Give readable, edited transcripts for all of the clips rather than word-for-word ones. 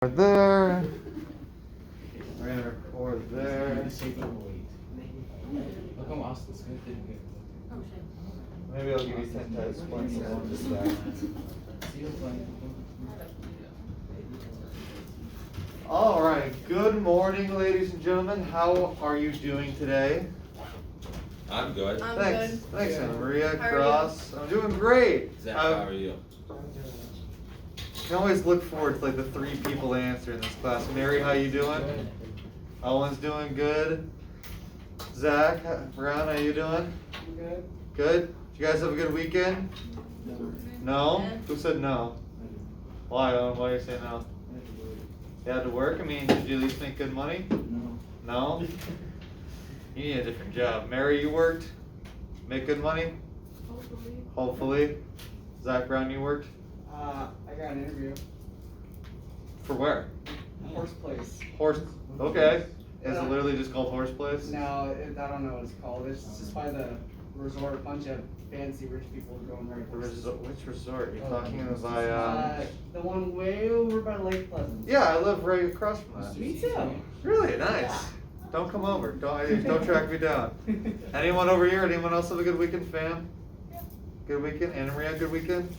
There. We're gonna record there. Maybe I'll give you 10 times points on this side. All right. Good morning, ladies and gentlemen. How are you doing today? I'm good. Thanks. Good. Thanks, Anna Maria How are Cross. I'm doing great. Zach, how are you? You can always look forward to like the 3 people to answer in this class. Mary, how you doing? Owen's doing good. Zach, Brown, how you doing? Good. Good? Did you guys have a good weekend? No? Yeah. Who said no? Why, Owen? Why are you saying no? You had to work? I mean, did you at least make good money? No. No? You need a different job. Mary, you worked? Make good money? Hopefully. Zach Brown, you worked? I got an interview. For where? Horse Place. Horse. Okay. Is it literally just called Horse Place? No, I don't know what it's called. It's just by the resort. A bunch of fancy rich people going right horses. Which resort? You're talking about The one way over by Lake Pleasant. Yeah, I live right across from that. Me too. Really? Nice. Don't come over. Don't track me down. Anyone over here? Anyone else have a good weekend, fam? Good weekend? Anna Maria, good weekend?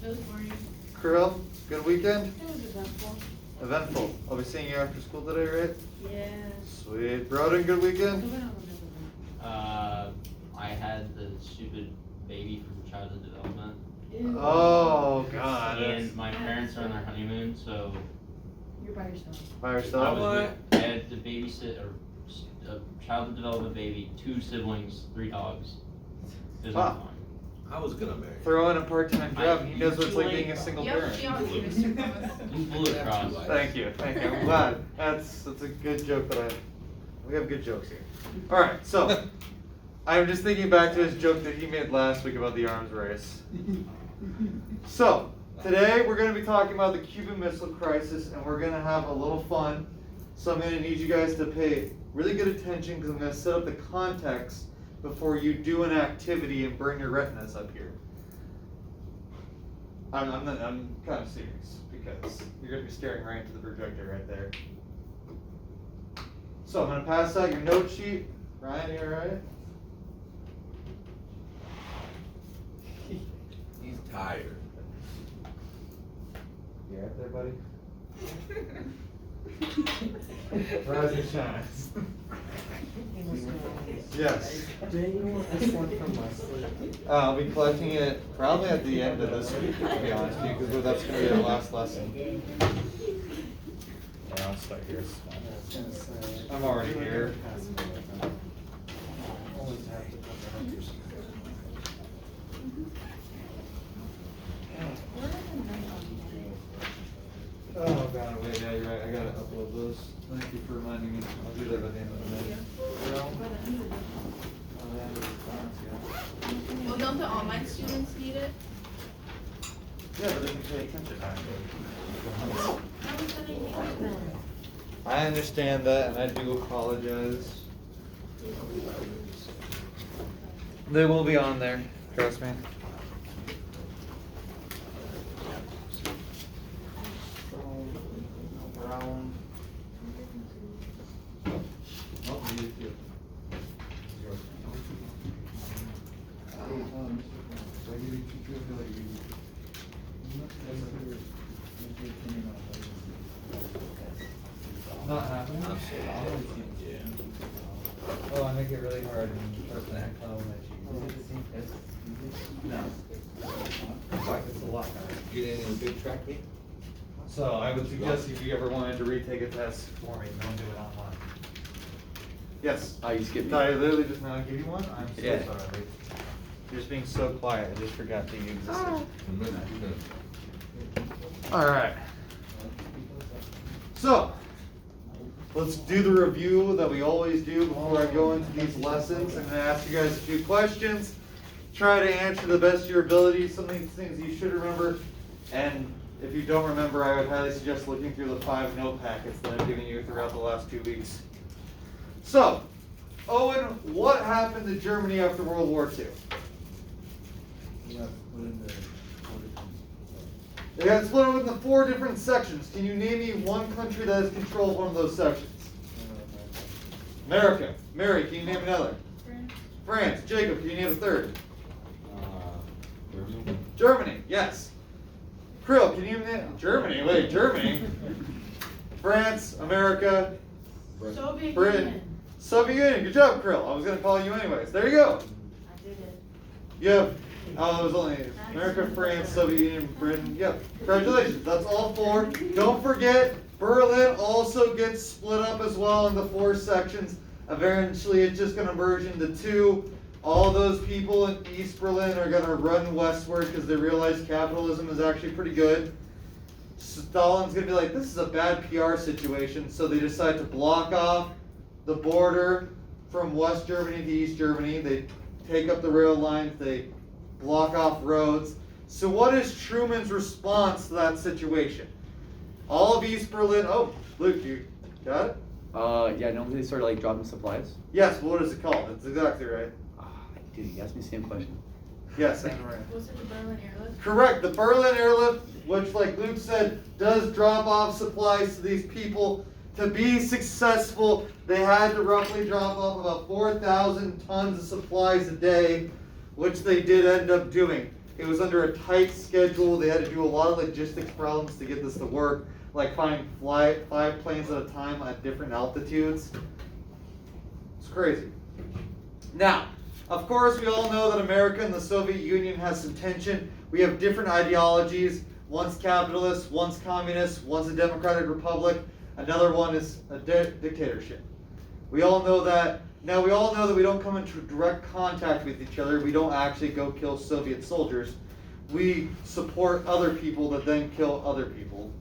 It was boring. Krill, good weekend? It was eventful. Eventful. I'll be seeing you after school today, right? Yeah. Sweet. Broden, good weekend? I had the stupid baby from childhood development, Oh, God. and my parents are on their honeymoon, so You're by yourself. By I yourself? was I had to babysit a childhood development baby, 2 siblings, 3 dogs. It was Wow. not fun. I was gonna marry. Throw in a part-time job. He knows what it's like Too late. being a single Yep, parent. she always gave us your promise. You blew it across. Thank you. I'm glad. That's a good joke we have good jokes here. All right, so I'm just thinking back to his joke that he made last week about the arms race. So today we're going to be talking about the Cuban Missile Crisis, and we're going to have a little fun. So I'm going to need you guys to pay really good attention because I'm going to set up the context before you do an activity and burn your retinas up here. I'm kind of serious because you're going to be staring right into the projector right there. So I'm going to pass out your note sheet. Ryan, you alright? He's tired. You alright there, buddy? Rise and shine. Yes. I'll be collecting it probably at the end of this week, to be honest with you, because that's going to be our last lesson. Yeah, I'll start here. I'm already here. Oh god, wait, yeah, you're right. I gotta upload those. Thank you for reminding me. I'll do that by the end of the night. Well, don't the online students need it? Yeah, but they can pay attention. How is that a I understand that, and I do apologize. They will be on there, trust me. Brown. Oh, you too. Not happening? I'm so tired. Yeah. Oh, I make it really hard when the person that compliment you. Is it the same test? No. In fact, it's a lot harder. You didn't even big track me? So I would suggest if you ever wanted to retake a test for me, don't do it online. Yes. Oh, you skipped Did I literally just now give you one? I'm so Yeah. sorry. You're just being so quiet. I just forgot that you existed. Alright. So, let's do the review that we always do before I go into these lessons. I'm going to ask you guys a few questions. Try to answer the best of your ability. Some of these things you should remember. And if you don't remember, I would highly suggest looking through the 5 note packets that I've given you throughout the last 2 weeks. So, Owen, what happened to Germany after World War II? They got split up into 4 different sections. Can you name me one country that has control of one of those sections? America. Mary, can you name another? France. France. Jacob, can you name a third? Germany. Germany, yes. Krill, can you name Germany? Wait, Germany. France, America, Soviet Britain, Union. Soviet Union. Good job, Krill. I was gonna call you anyways. There you go. I did it. You have, it was only America, France, Soviet Union, Britain. Yep. Congratulations. That's all 4. Don't forget, Berlin also gets split up as well into 4 sections. Eventually, it's just gonna merge into 2. All those people in East Berlin are gonna run westward because they realize capitalism is actually pretty good. Stalin's gonna be like, this is a bad PR situation, so they decide to block off the border from West Germany to East Germany. They take up the rail lines, they block off roads. So what is Truman's response to that situation? All of East Berlin, oh, Luke, you got it? Yeah, don't they start like dropping supplies? Yes, but what is it called? That's exactly right. Dude, you asked me the same question. Yes, Anna Maria. Was it the Berlin airlift? Correct. The Berlin airlift, which, like Luke said, does drop off supplies to these people. To be successful, they had to roughly drop off about 4,000 tons of supplies a day, which they did end up doing. It was under a tight schedule. They had to do a lot of logistics problems to get this to work, like flying 5 planes at a time at different altitudes. It's crazy. Now, of course, we all know that America and the Soviet Union has some tension. We have different ideologies. One's capitalist, one's communist, one's a democratic republic, another one is a dictatorship. We all know that. Now, we all know that we don't come into direct contact with each other. We don't actually go kill Soviet soldiers. We support other people that then kill other people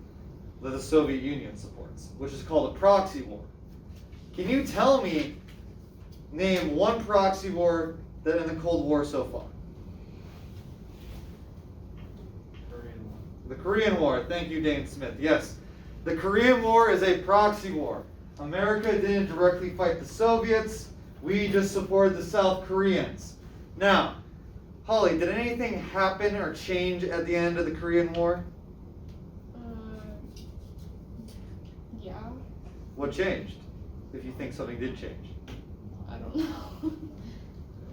that the Soviet Union supports, which is called a proxy war. Can you tell me, name one proxy war that in the Cold War so far? The Korean War. Thank you, Dane Smith. Yes. The Korean War is a proxy war. America didn't directly fight the Soviets. We just supported the South Koreans. Now, Holly, did anything happen or change at the end of the Korean War? Yeah. What changed? If you think something did change. I don't know.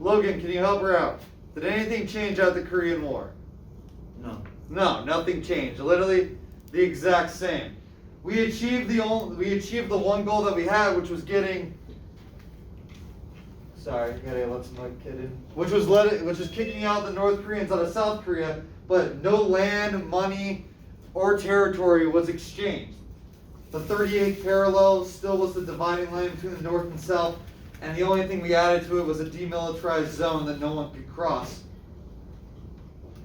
Logan, can you help her out? Did anything change out of the Korean War? No. No, nothing changed. Literally the exact same. We achieved the one goal that we had, which was getting. Sorry, gotta let some kid in. Which was kicking out the North Koreans out of South Korea, but no land, money, or territory was exchanged. The 38th parallel still was the dividing line between the North and South, and the only thing we added to it was a demilitarized zone that no one could cross.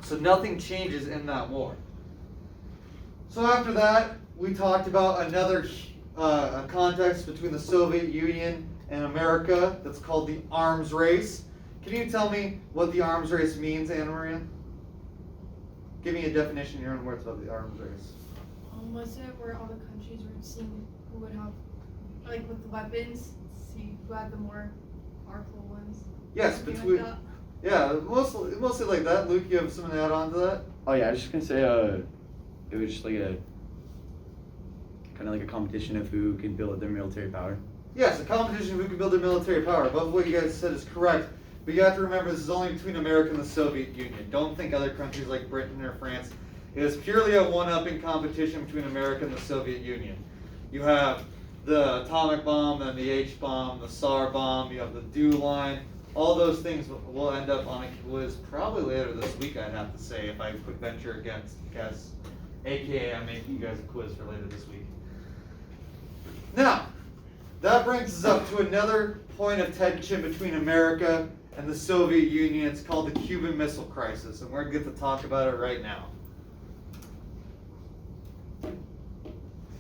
So nothing changes in that war. So after that, we talked about another a context between the Soviet Union and America that's called the arms race. Can you tell me what the arms race means, Anna Maria? Give me a definition in your own words about the arms race. Was it where all the countries were seeing who would have, like with the weapons, see who had the more powerful ones? Yes, Something between like that? yeah, mostly like that. Luke, you have something to add on to that? Oh yeah, I was just gonna say it was just like a kind of like a competition of who can build their military power. Yes, a competition of who can build their military power. Both of what you guys said is correct, but you have to remember this is only between America and the Soviet Union. Don't think other countries like Britain or France. It is purely a one-upping competition between America and the Soviet Union. You have the atomic bomb and the H-bomb, the Tsar bomb, you have the DEW line. All those things will end up on a quiz probably later this week, I'd have to say, if I could venture against guess. AKA, I'm making you guys a quiz for later this week. Now, that brings us up to another point of tension between America and the Soviet Union. It's called the Cuban Missile Crisis, and we're going to get to talk about it right now.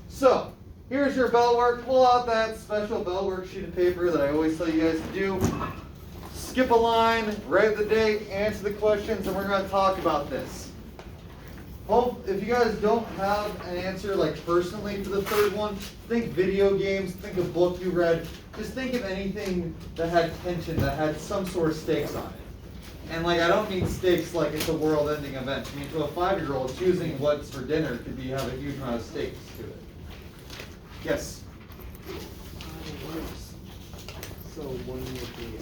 So, here's your bell work. Pull out that special bell work sheet of paper that I always tell you guys to do. Skip a line, write the date, answer the questions, and we're going to talk about this. If you guys don't have an answer, like personally for the third one, think video games, think of book you read. Just think of anything that had tension, that had some sort of stakes on it. And like, I don't mean stakes like it's a world-ending event. I mean, to a 5-year-old, choosing what's for dinner could be have a huge amount of stakes to it. Yes. So one would be,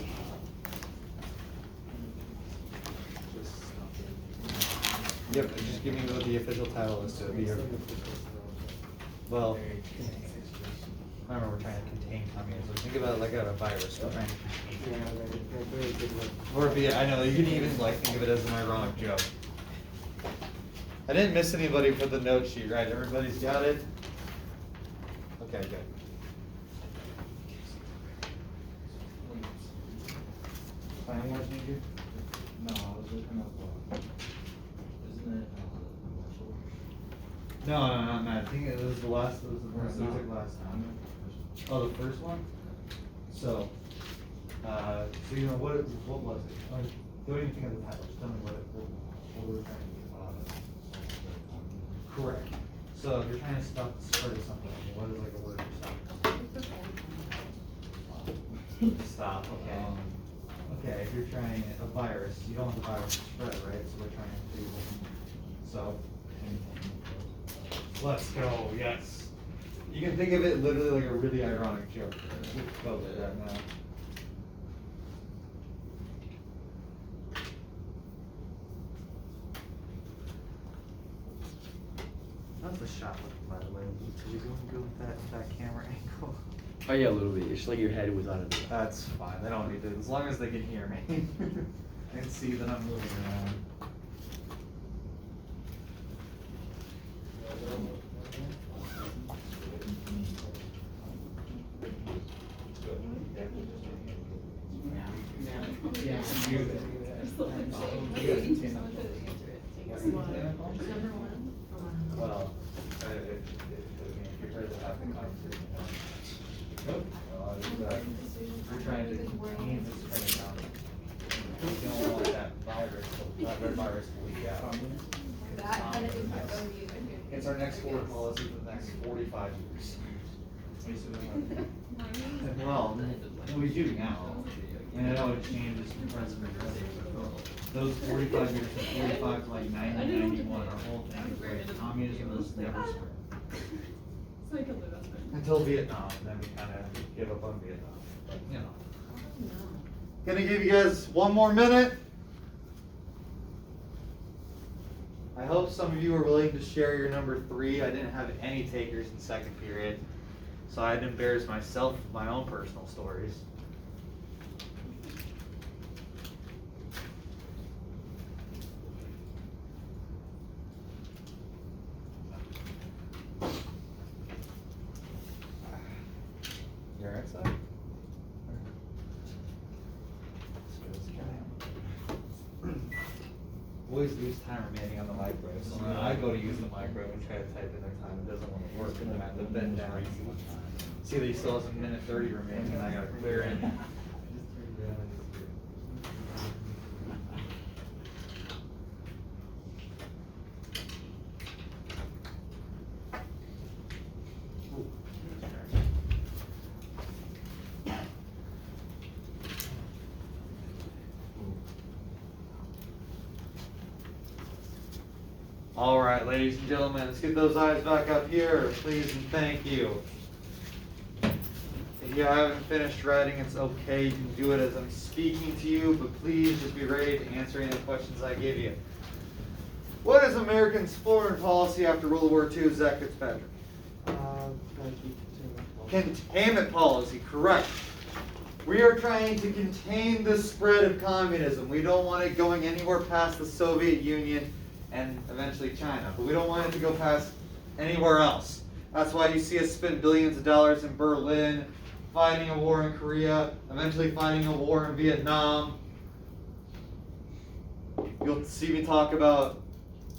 just stop Yep. Just give me what the official title is to it. Well, I remember we're trying to contain communism. Think about it like a virus. We're trying to contain it. very good one. Or be, I know, you can even like think of it as an ironic joke. I didn't miss anybody for the note sheet, right? Everybody's got it? Okay, good. Plan wars need you? No, I was looking up, isn't it, No, not Matt. I think it was the last, it was the first, it was like last time. Oh, the first one? So, you know, what was it? Don't even think of the title, just tell me what we were trying to do. Correct. So if you're trying to stop the spread of something, what is like a word for stop? Stop, okay. Okay, if you're trying a virus, you don't want the virus to spread, right? So we're trying to do, so. Let's go, yes. You can think of it literally like a really ironic joke. We'll go with that now. How's the shot looking, by the way? Should we go and go with that camera angle? Oh yeah, a little bit. It's like your head was out of it. That's fine. They don't need to, as long as they can hear me. And see that I'm moving around. Yeah. Well, if you're trying to have the conversation. We're trying to contain the spread of communism. You don't want that virus, that red virus to leak out. It's our next foreign policy for the next 45 years. Well, we do now. And I know it changes from president to president. Those 45 years, from 45 to like 90, 91, our whole thing is like communism was never spread. Until Vietnam, and then we kind of gave up on Vietnam. But, you know. Gonna give you guys one more minute. I hope some of you are willing to share your number 3. I didn't have any takers in second period, so I had to embarrass myself with my own personal stories. You're outside? Always lose time remaining on the microwave. So when I go to use the microwave and try to type in their time, it doesn't want to work, and then I have to bend down. See that he still has a minute 30 remaining, and I gotta clear it. All right, ladies and gentlemen, let's get those eyes back up here, please and thank you. If you haven't finished writing, it's okay. You can do it as I'm speaking to you, but please just be ready to answer any questions I give you. What is America's foreign policy after World War II, Zach Fitzpatrick? Containment policy, correct. We are trying to contain the spread of communism. We don't want it going anywhere past the Soviet Union and eventually China, but we don't want it to go past anywhere else. That's why you see us spend billions of dollars in Berlin, fighting a war in Korea, eventually fighting a war in Vietnam. You'll see me talk about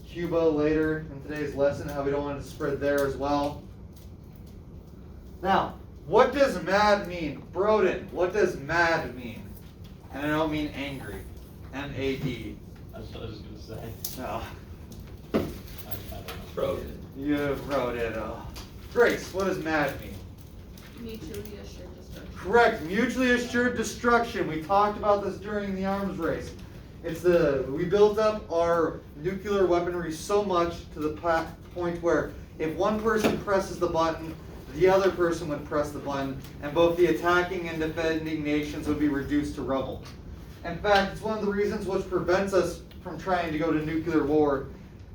Cuba later in today's lesson, how we don't want it to spread there as well. Now, what does mad mean? Broden, what does mad mean? And I don't mean angry. M-A-D. That's what I was gonna say. No. I don't know. Frozen. You wrote it. Grace, what does mad mean? Mutually assured destruction. Correct, mutually assured destruction. We talked about this during the arms race. We built up our nuclear weaponry so much to the point where if one person presses the button, the other person would press the button, and both the attacking and defending nations would be reduced to rubble. In fact, it's one of the reasons which prevents us from trying to go to nuclear war,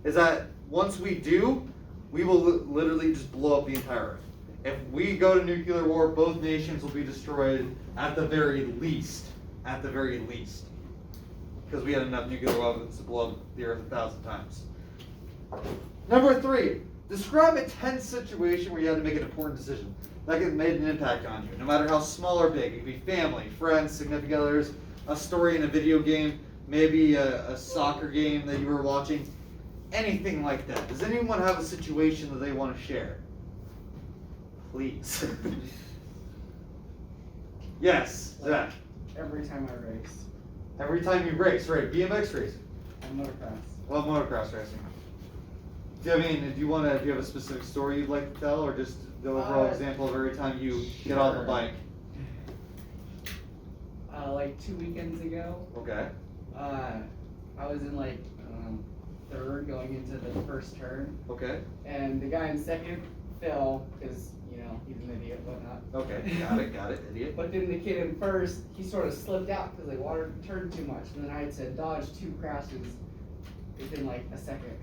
is that once we do, we will literally just blow up the entire Earth. If we go to nuclear war, both nations will be destroyed at the very least. At the very least. Because we had enough nuclear weapons to blow up the Earth 1,000 times. Number 3, describe a tense situation where you had to make an important decision that made an impact on you, no matter how small or big. It could be family, friends, significant others, a story in a video game, maybe a soccer game that you were watching, anything like that. Does anyone have a situation that they want to share? Please. Yes, Zach. Every time I race. Every time you race, right? BMX racing. And motocross. Well, motocross racing. Do you have a specific story you'd like to tell, or just the overall example of every time you get on the bike? Like 2 weekends ago, Okay. I was in like third going into the first turn, Okay. and the guy in second fell because he's an idiot, whatnot. Okay. Got it. Idiot. But then the kid in first, he sort of slipped out because the water turned too much, and then I had to dodge 2 crashes within like a second.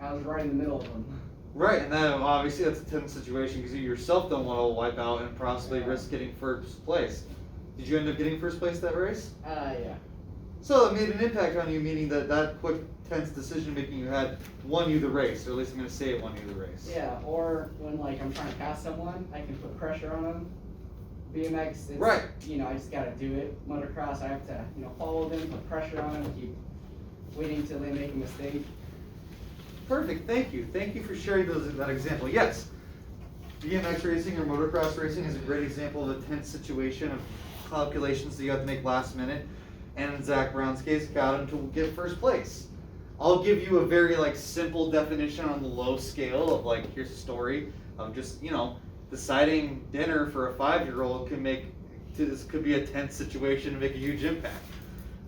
I was right in the middle of them. Right, and then obviously that's a tense situation because you yourself don't want to wipe out and possibly risk getting first place. Did you end up getting first place that race? Yeah. So it made an impact on you, meaning that quick, tense decision making you had won you the race, or at least I'm going to say it won you the race. Yeah, or when like I'm trying to pass someone, I can put pressure on them. BMX, it's, Right. I just gotta do it. Motocross, I have to, follow them, put pressure on them, keep waiting till they make a mistake. Perfect, thank you. Thank you for sharing that example. Yes, BMX racing or motocross racing is a great example of a tense situation of calculations that you have to make last minute. And in Zach Brown's case, got him to get first place. I'll give you a very simple definition on the low scale of here's a story of just, deciding dinner for a 5-year-old this could be a tense situation and make a huge impact.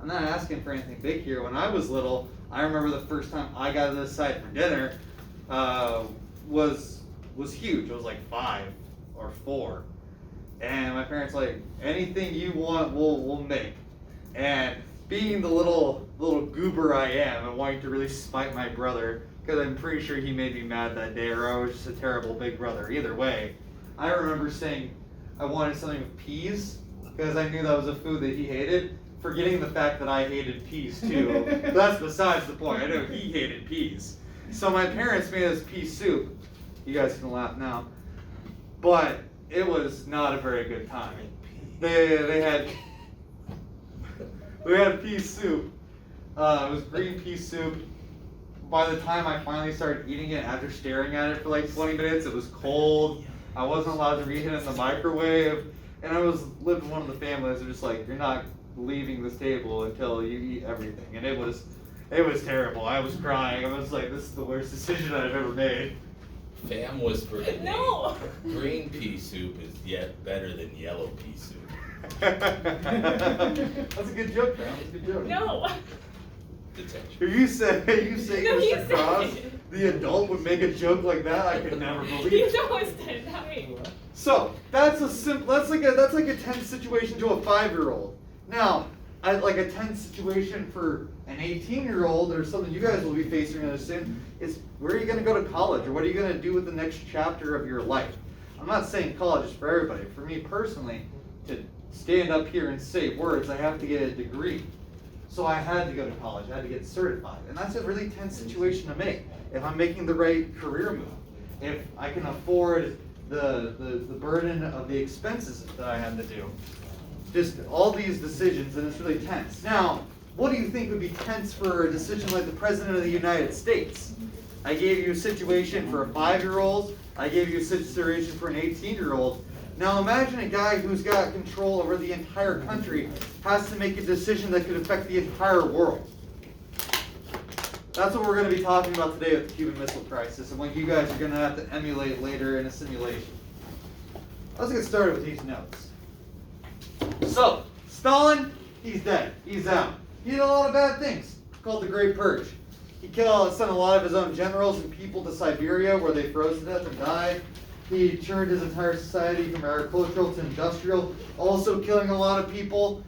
I'm not asking for anything big here. When I was little, I remember the first time I got to decide for dinner was huge. It was like 5 or 4. And my parents anything you want, we'll make. And being the little goober I am and wanting to really spite my brother, because I'm pretty sure he made me mad that day, or I was just a terrible big brother. Either way, I remember saying I wanted something with peas, because I knew that was a food that he hated, forgetting the fact that I hated peas too. But that's besides the point. I know he hated peas. So my parents made us pea soup. You guys can laugh now. But it was not a very good time. They had pea soup. It was green pea soup. By the time I finally started eating it, after staring at it for 20 minutes, it was cold. I wasn't allowed to reheat it in the microwave. And I lived in one of the families that were just you're not leaving this table until you eat everything. And it was terrible. I was crying. I was this is the worst decision I've ever made. Fam whispered at me, No. green pea soup is yet better than yellow pea soup. That's a good joke, man. That's a good joke. No. Detention. You say No, Mr. he said Cross, it. the adult would make a joke like that? I could never believe You it. always said it that way. So that's like a tense situation to a 5-year-old. Now, like a tense situation for an 18-year-old or something you guys will be facing in soon is where are you going to go to college, or what are you going to do with the next chapter of your life? I'm not saying college is for everybody. For me personally, to stand up here and say words, I have to get a degree. So I had to go to college. I had to get certified, and that's a really tense situation to make. If I'm making the right career move, if I can afford the burden of the expenses that I had to do. Just all these decisions, and it's really tense. Now, what do you think would be tense for a decision like the President of the United States? I gave you a situation for a 5-year-old. I gave you a situation for an 18-year-old. Now imagine a guy who's got control over the entire country has to make a decision that could affect the entire world. That's what we're going to be talking about today with the Cuban Missile Crisis, and what you guys are going to have to emulate later in a simulation. Let's get started with these notes. So, Stalin, he's dead. He's out. He did a lot of bad things, called the Great Purge. He sent a lot of his own generals and people to Siberia where they froze to death and died. He turned his entire society from agricultural to industrial, also killing a lot of people,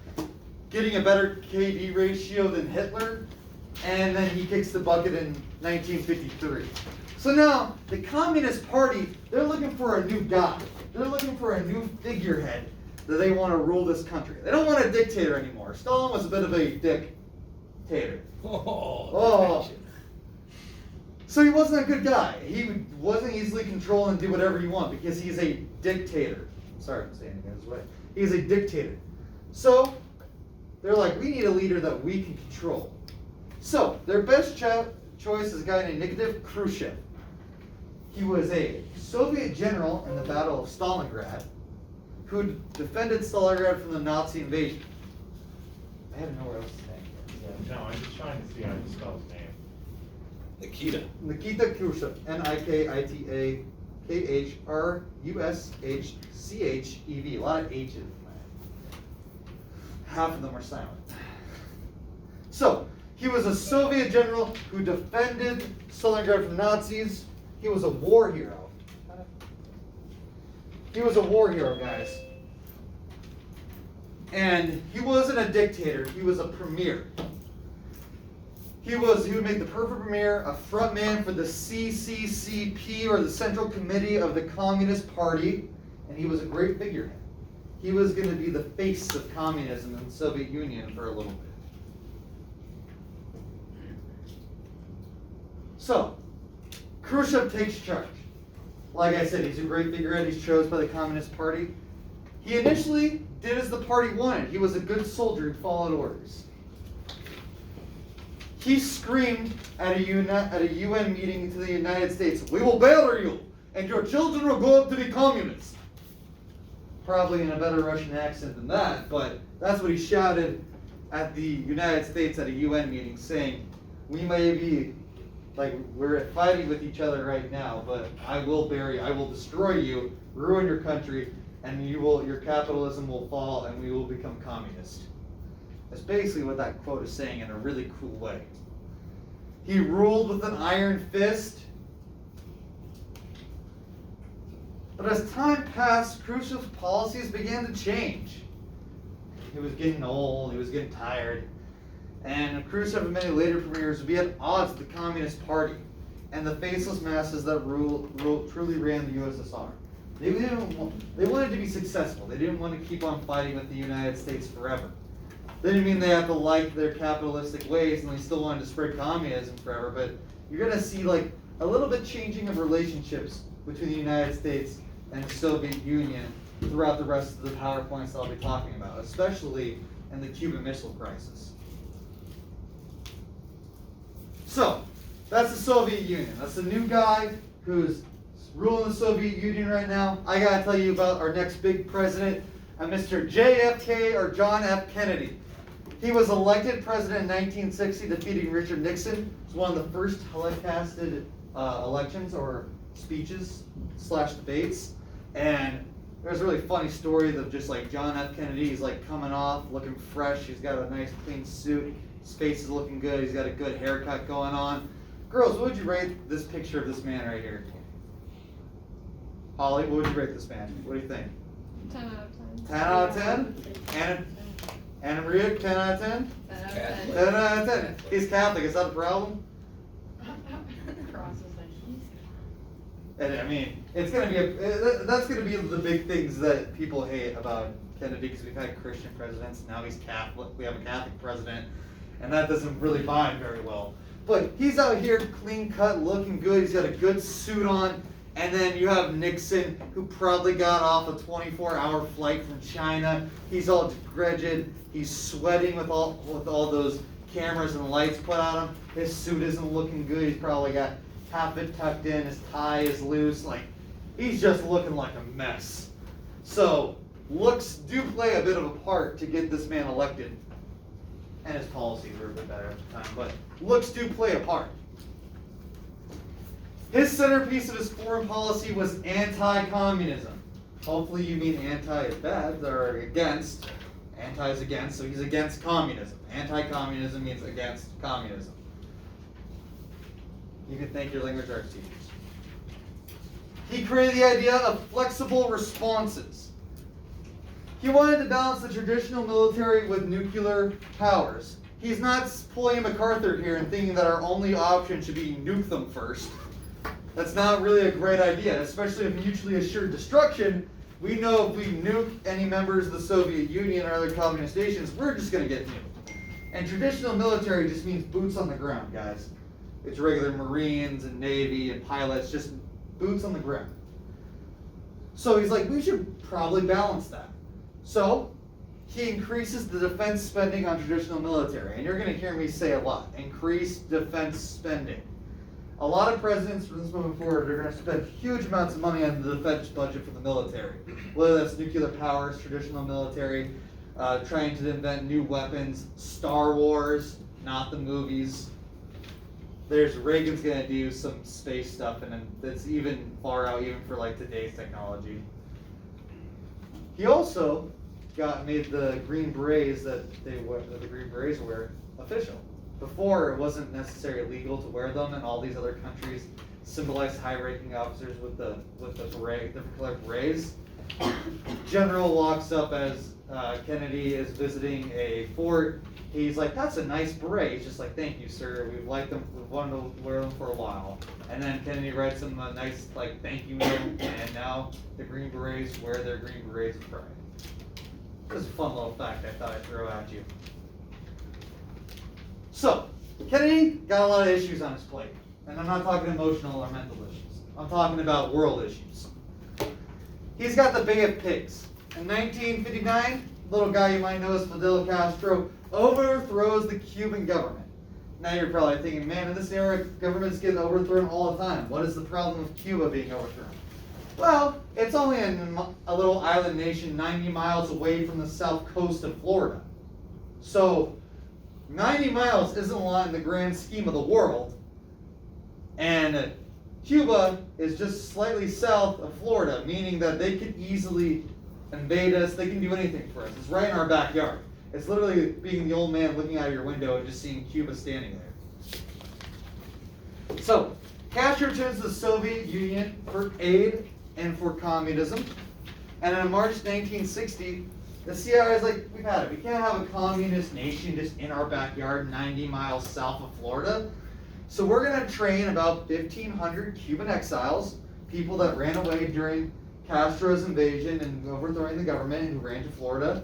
getting a better KD ratio than Hitler, and then he kicks the bucket in 1953. So now, the Communist Party, they're looking for a new guy. They're looking for a new figurehead that they want to rule this country. They don't want a dictator anymore. Stalin was a bit of a dictator. Oh. So he wasn't a good guy. He wasn't easily controlled and do whatever you want because he's a dictator. Sorry I'm saying it this way. He's a dictator. So they're like, we need a leader that we can control. So their best choice is a guy named Nikita Khrushchev. He was a Soviet general in the Battle of Stalingrad who defended Stalingrad from the Nazi invasion. I had to know where else to say. No, I'm just trying to see how you spell his name. Nikita. Nikita Khrushchev, Nikita Khrushchev. A lot of H's. Half of them are silent. So, he was a Soviet general who defended Stalingrad from Nazis. He was a war hero. He was a war hero, guys. And he wasn't a dictator, he was a premier. He would make the perfect premier, a front man for the CCCP, or the Central Committee of the Communist Party, and he was a great figurehead. He was going to be the face of communism in the Soviet Union for a little bit. So, Khrushchev takes charge. Like I said, he's a great figurehead. He's chosen by the Communist Party. He initially did as the party wanted. He was a good soldier who followed orders. He screamed at a UN meeting to the United States, "We will batter you, and your children will grow up to be communists." Probably in a better Russian accent than that, but that's what he shouted at the United States at a UN meeting, saying, "We may be, like, we're fighting with each other right now, but I will destroy you, ruin your country, and your capitalism will fall, and we will become communist." That's basically what that quote is saying in a really cool way. He ruled with an iron fist. But as time passed, Khrushchev's policies began to change. He was getting old, he was getting tired. And Khrushchev and many later premiers would be at odds with the Communist Party and the faceless masses that truly ran the USSR. They wanted to be successful. They didn't want to keep on fighting with the United States forever. That didn't mean they had to like their capitalistic ways and they still wanted to spread communism forever, but you're going to see like a little bit changing of relationships between the United States and the Soviet Union throughout the rest of the PowerPoints that I'll be talking about, especially in the Cuban Missile Crisis. So, that's the Soviet Union. That's the new guy who's ruling the Soviet Union right now. I gotta tell you about our next big president, Mr. JFK, or John F. Kennedy. He was elected president in 1960, defeating Richard Nixon. It was one of the first telecasted elections or speeches / debates. And there's a really funny story of just like John F. Kennedy. He's like coming off, looking fresh. He's got a nice clean suit. His face is looking good. He's got a good haircut going on. Girls, what would you rate this picture of this man right here? Holly, what would you rate this man? What do you think? 10 out of 10. 10 out of 10? Anna Maria, 10 out of 10? 10 out of 10. 10 out of 10. He's Catholic, is that a problem? Cross is like, And I mean, it's gonna be that's gonna be the big things that people hate about Kennedy, because we've had Christian presidents, now he's Catholic, we have a Catholic president, and that doesn't really bind very well. But he's out here clean cut, looking good, he's got a good suit on, and then you have Nixon, who probably got off a 24-hour flight from China. He's all degraded, he's sweating with all those cameras and lights put on him. His suit isn't looking good, he's probably got half it tucked in, his tie is loose, like, he's just looking like a mess. So, looks do play a bit of a part to get this man elected. And his policies were a bit better at the time, but looks do play a part. His centerpiece of his foreign policy was anti-communism. Hopefully you mean anti is bad, or against, Anti is against, so he's against communism. Anti-communism means against communism. You can thank your language arts teachers. He created the idea of flexible responses. He wanted to balance the traditional military with nuclear powers. He's not pulling MacArthur here and thinking that our only option should be nuke them first. That's not really a great idea, especially if mutually assured destruction. We know if we nuke any members of the Soviet Union or other communist nations, we're just going to get nuked. And traditional military just means boots on the ground, guys. It's regular Marines and Navy and pilots, just boots on the ground. So he's like, we should probably balance that. So he increases the defense spending on traditional military. And you're going to hear me say a lot, increase defense spending. A lot of presidents from this moving forward are going to spend huge amounts of money on the defense budget for the military. Whether that's nuclear powers, traditional military, trying to invent new weapons, Star Wars, not the movies. There's Reagan's going to do some space stuff, and that's even far out, even for like today's technology. He also made the Green Berets that the Green Berets wear official. Before, it wasn't necessarily legal to wear them, and all these other countries symbolized high-ranking officers with the beret, different colored berets. General walks up as Kennedy is visiting a fort. He's like, "That's a nice beret." He's just like, "Thank you, sir. We've liked them. We've wanted to wear them for a while." And then Kennedy writes him a nice thank you note, and now the Green Berets wear their Green Berets of pride. This is a fun little fact I thought I'd throw at you. So, Kennedy got a lot of issues on his plate. And I'm not talking emotional or mental issues. I'm talking about world issues. He's got the Bay of Pigs. In 1959, little guy you might know as Fidel Castro overthrows the Cuban government. Now you're probably thinking, man, in this era, governments get overthrown all the time. What is the problem with Cuba being overthrown? Well, it's only a little island nation 90 miles away from the south coast of Florida. So, 90 miles isn't a lot in the grand scheme of the world. And Cuba is just slightly south of Florida, meaning that they could easily invade us. They can do anything for us. It's right in our backyard. It's literally being the old man looking out of your window and just seeing Cuba standing there. So, Castro turns to the Soviet Union for aid and for communism. And in March 1960, the CIA is like, we've had it. We can't have a communist nation just in our backyard 90 miles south of Florida. So we're going to train about 1,500 Cuban exiles, people that ran away during Castro's invasion and overthrowing the government and who ran to Florida.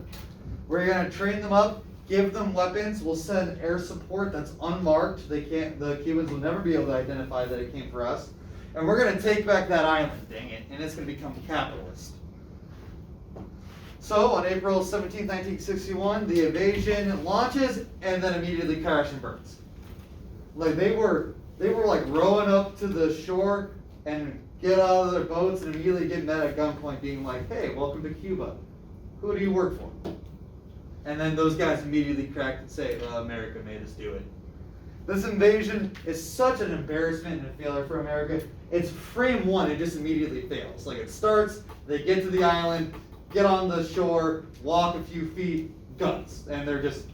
We're going to train them up, give them weapons. We'll send air support that's unmarked. The Cubans will never be able to identify that it came for us. And we're going to take back that island, dang it, and it's going to become capitalist. So, on April 17, 1961, the invasion launches and then immediately crashes and burns. Like they were like rowing up to the shore and get out of their boats and immediately get met at gunpoint being like, "Hey, welcome to Cuba. Who do you work for?" And then those guys immediately cracked and say, "Well, America made us do it." This invasion is such an embarrassment and a failure for America. It's frame one, it just immediately fails. Like it starts, they get to the island, get on the shore, walk a few feet, guns, and they're just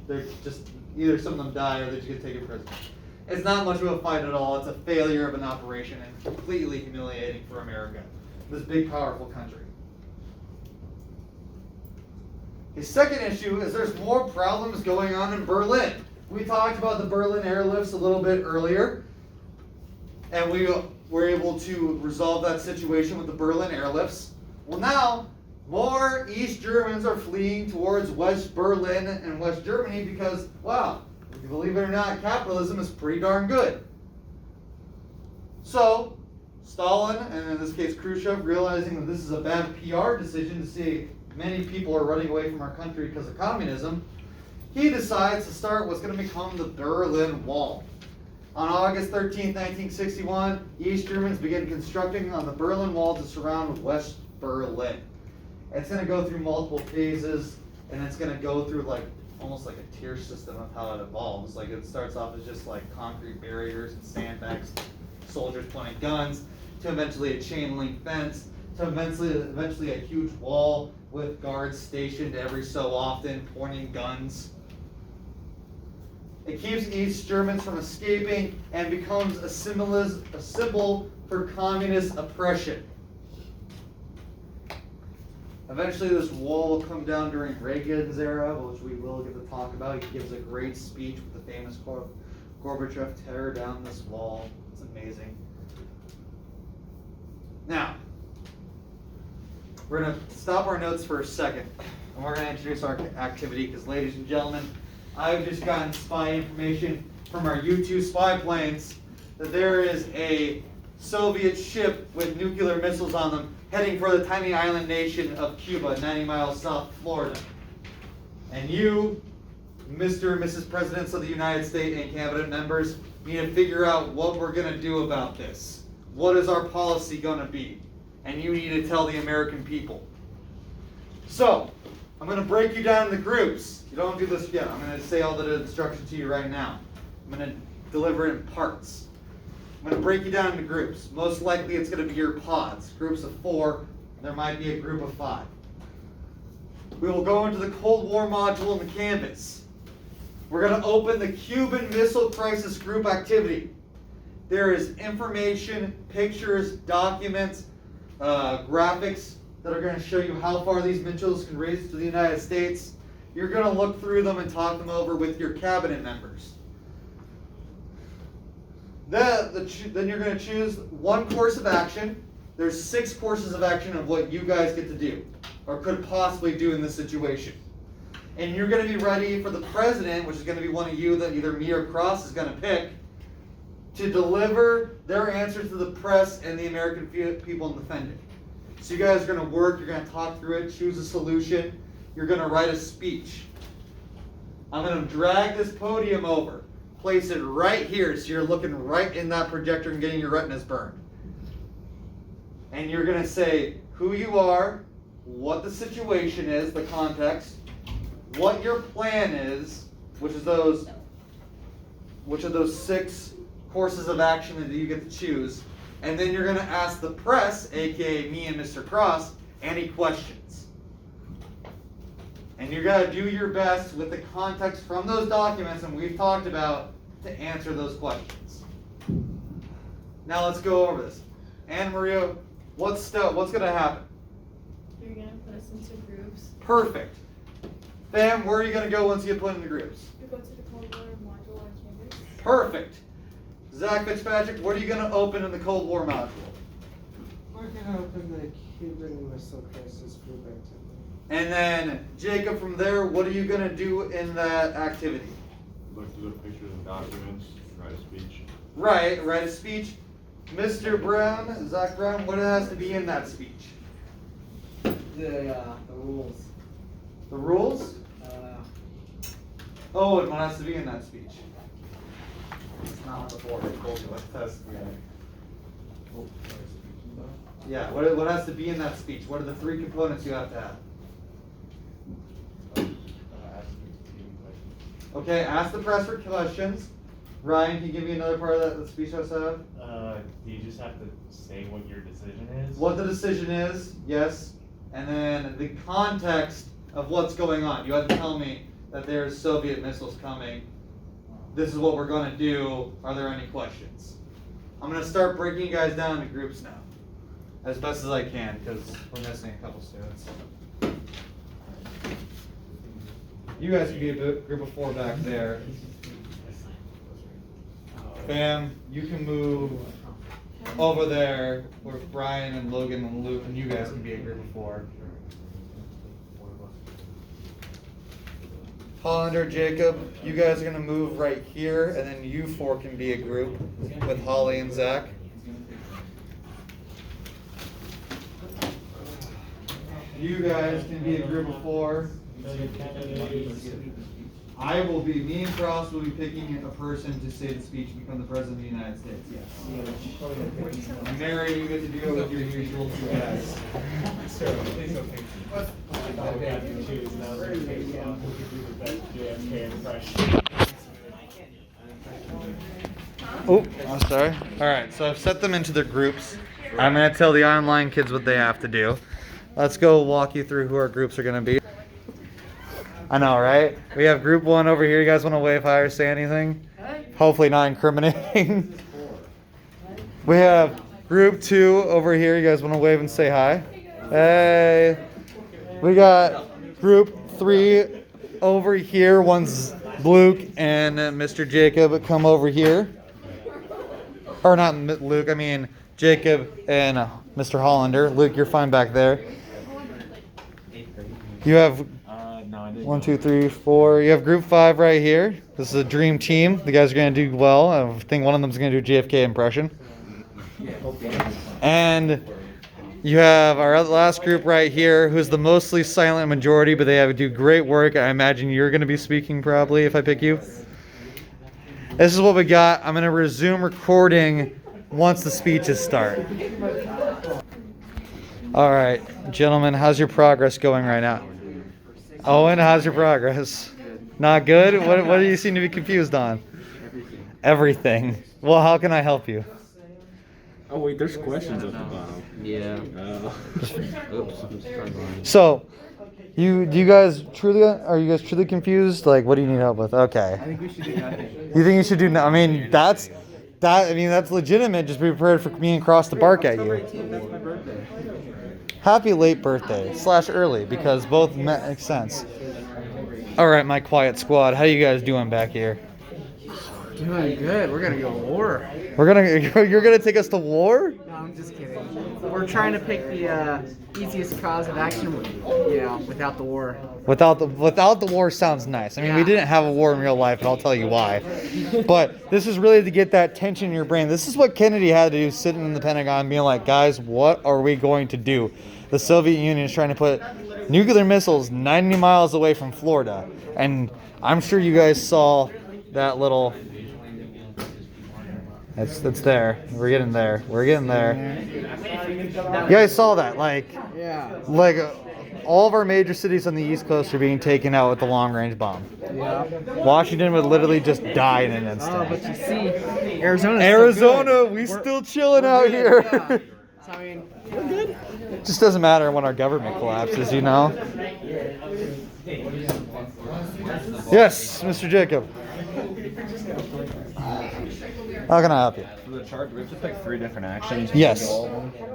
either some of them die or they just get taken prisoner. It's not much of a fight at all. It's a failure of an operation and completely humiliating for America, this big, powerful country. His second issue is there's more problems going on in Berlin. We talked about the Berlin airlifts a little bit earlier, and we were able to resolve that situation with the Berlin airlifts. Well, now more East Germans are fleeing towards West Berlin and West Germany because, wow, believe it or not, capitalism is pretty darn good. So, Stalin, and in this case Khrushchev, realizing that this is a bad PR decision to see many people are running away from our country because of communism, he decides to start what's going to become the Berlin Wall. On August 13, 1961, East Germans begin constructing on the Berlin Wall to surround West Berlin. It's going to go through multiple phases, and it's going to go through almost like a tier system of how it evolves. Like it starts off as just like concrete barriers and sandbags, soldiers pointing guns, to eventually a chain link fence, to eventually a huge wall with guards stationed every so often, pointing guns. It keeps East Germans from escaping and becomes a symbol for communist oppression. Eventually, this wall will come down during Reagan's era, which we will get to talk about. He gives a great speech with the famous quote, "Gorbachev, tear down this wall." It's amazing. Now, we're going to stop our notes for a second, and we're going to introduce our activity, because, ladies and gentlemen, I've just gotten spy information from our U-2 spy planes that there is a Soviet ship with nuclear missiles on them heading for the tiny island nation of Cuba, 90 miles south of Florida. And you, Mr. and Mrs. Presidents of the United States and cabinet members, need to figure out what we're going to do about this. What is our policy going to be? And you need to tell the American people. So, I'm going to break you down into groups. You don't do this yet. I'm going to say all the instructions to you right now. I'm going to deliver it in parts. I'm going to break you down into groups. Most likely it's going to be your pods. Groups of 4. There might be a group of 5. We will go into the Cold War module in the canvas. We're going to open the Cuban Missile Crisis Group activity. There is information, pictures, documents, graphics that are going to show you how far these missiles can raise to the United States. You're going to look through them and talk them over with your cabinet members. Then you're going to choose one course of action. There's 6 courses of action of what you guys get to do, or could possibly do in this situation. And you're going to be ready for the president, which is going to be one of you that either me or Cross is going to pick, to deliver their answer to the press and the American people and defend it. So you guys are going to work, you're going to talk through it, choose a solution, you're going to write a speech. I'm going to drag this podium over, place it right here so you're looking right in that projector and getting your retinas burned. And you're going to say who you are, what the situation is, the context, what your plan is, which of those 6 courses of action that you get to choose, and then you're going to ask the press, aka me and Mr. Cross, any questions. And you're going to do your best with the context from those documents and we've talked about to answer those questions. Now let's go over this. Anna Maria, what's going to happen? You're gonna put us into groups. Perfect. Bam, where are you going to go once you get put into groups? We go to the Cold War module on campus. Perfect. Zach Fitzpatrick, what are you going to open in the Cold War module? We're gonna open the Cuban Missile Crisis Group activity. And then, Jacob, from there, what are you going to do in that activity? Look through the pictures and documents, write a speech. Right, write a speech. Mr. Brown, Zach Brown, what has to be in that speech? The rules. The rules? Oh, and what has to be in that speech? It's not on the board, I told you what has to be in it. Yeah, what has to be in that speech? What are the 3 components you have to have? Okay, ask the press for questions. Ryan, can you give me another part of that speech I said? Do you just have to say what your decision is? What the decision is, yes. And then the context of what's going on. You have to tell me that there's Soviet missiles coming. This is what we're going to do. Are there any questions? I'm going to start breaking you guys down into groups now. As best as I can, because we're missing a couple students. You guys can be a group of 4 back there. Bam, you can move over there with Brian and Logan and Luke, and you guys can be a group of 4. Hollander, Jacob, you guys are going to move right here, and then you 4 can be a group with Holly and Zach. You guys can be a group of 4. I will be, me and Cross will be picking a person to say the speech and become the President of the United States. Yes. Mary, you get to deal with your usual 2 guys. Oh, I'm sorry. All right, so I've set them into their groups. I'm gonna tell the online kids what they have to do. Let's go walk you through who our groups are gonna be. I know, right? We have group 1 over here. You guys want to wave hi or say anything? Hopefully not incriminating. We have group 2 over here. You guys want to wave and say hi? Hey. We got group 3 over here. One's Luke and Mr. Jacob. Come over here. Or not Luke, I mean Jacob and Mr. Hollander. Luke, you're fine back there. You have No, I didn't. 1, 2, 3, 4. You have group 5 right here. This is a dream team. The guys are going to do well. I think one of them is going to do a JFK impression. And you have our last group right here, who's the mostly silent majority, but they do great work. I imagine you're going to be speaking probably if I pick you. This is what we got. I'm going to resume recording once the speeches start. All right, gentlemen, how's your progress going right now? Owen, how's your progress? Not good? What do you seem to be confused on? Everything. Well, how can I help you? Oh wait, there's questions at the bottom. Yeah. Oops. So, are you guys truly confused? Like, what do you need help with? Okay. I think we should do nothing. You think you should do? I mean, that's legitimate. Just be prepared for me and Cross to bark at you. That's my birthday. Happy late birthday / early because both make sense. All right, my quiet squad. How you guys doing back here? Doing good. We're gonna go to war. You're gonna take us to war? No, I'm just kidding. We're trying to pick the easiest cause of action, without the war. Without the war sounds nice. I mean, we Yeah. didn't have a war in real life, and I'll tell you why. But this is really to get that tension in your brain. This is what Kennedy had to do, sitting in the Pentagon, being like, guys, what are we going to do? The Soviet Union is trying to put nuclear missiles 90 miles away from Florida, and I'm sure you guys saw that little. It's there. We're getting there. You guys saw that, like all of our major cities on the East Coast are being taken out with the long-range bomb. Yeah. Washington would literally just die in an Oh, instant. but you see, Arizona's Arizona, we still chilling out here. Yeah. So, I mean, we're good. Just doesn't matter when our government collapses, you know. Yes, Mr. Jacob. How can I help you? For the chart, do we have to pick 3 different actions? Yes.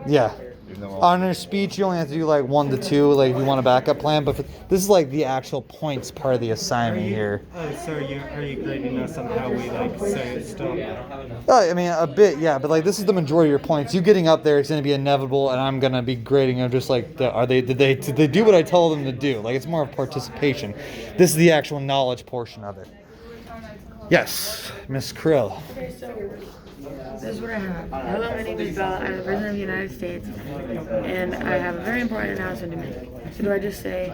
Yeah. Even though On your speech, you only have to do like 1 to 2, like if you want a backup plan. But this is like the actual points part of the assignment here. So are you grading us on how we say stuff? I mean, a bit, yeah. But like this is the majority of your points. You getting up there is going to be inevitable, and I'm going to be grading them just like, did they do what I told them to do? Like it's more of participation. This is the actual knowledge portion of it. Yes, Miss Krill. Okay, so this is what I have. Hello, my name is Bella. I'm the President of the United States, and I have a very important announcement to make. So do I just say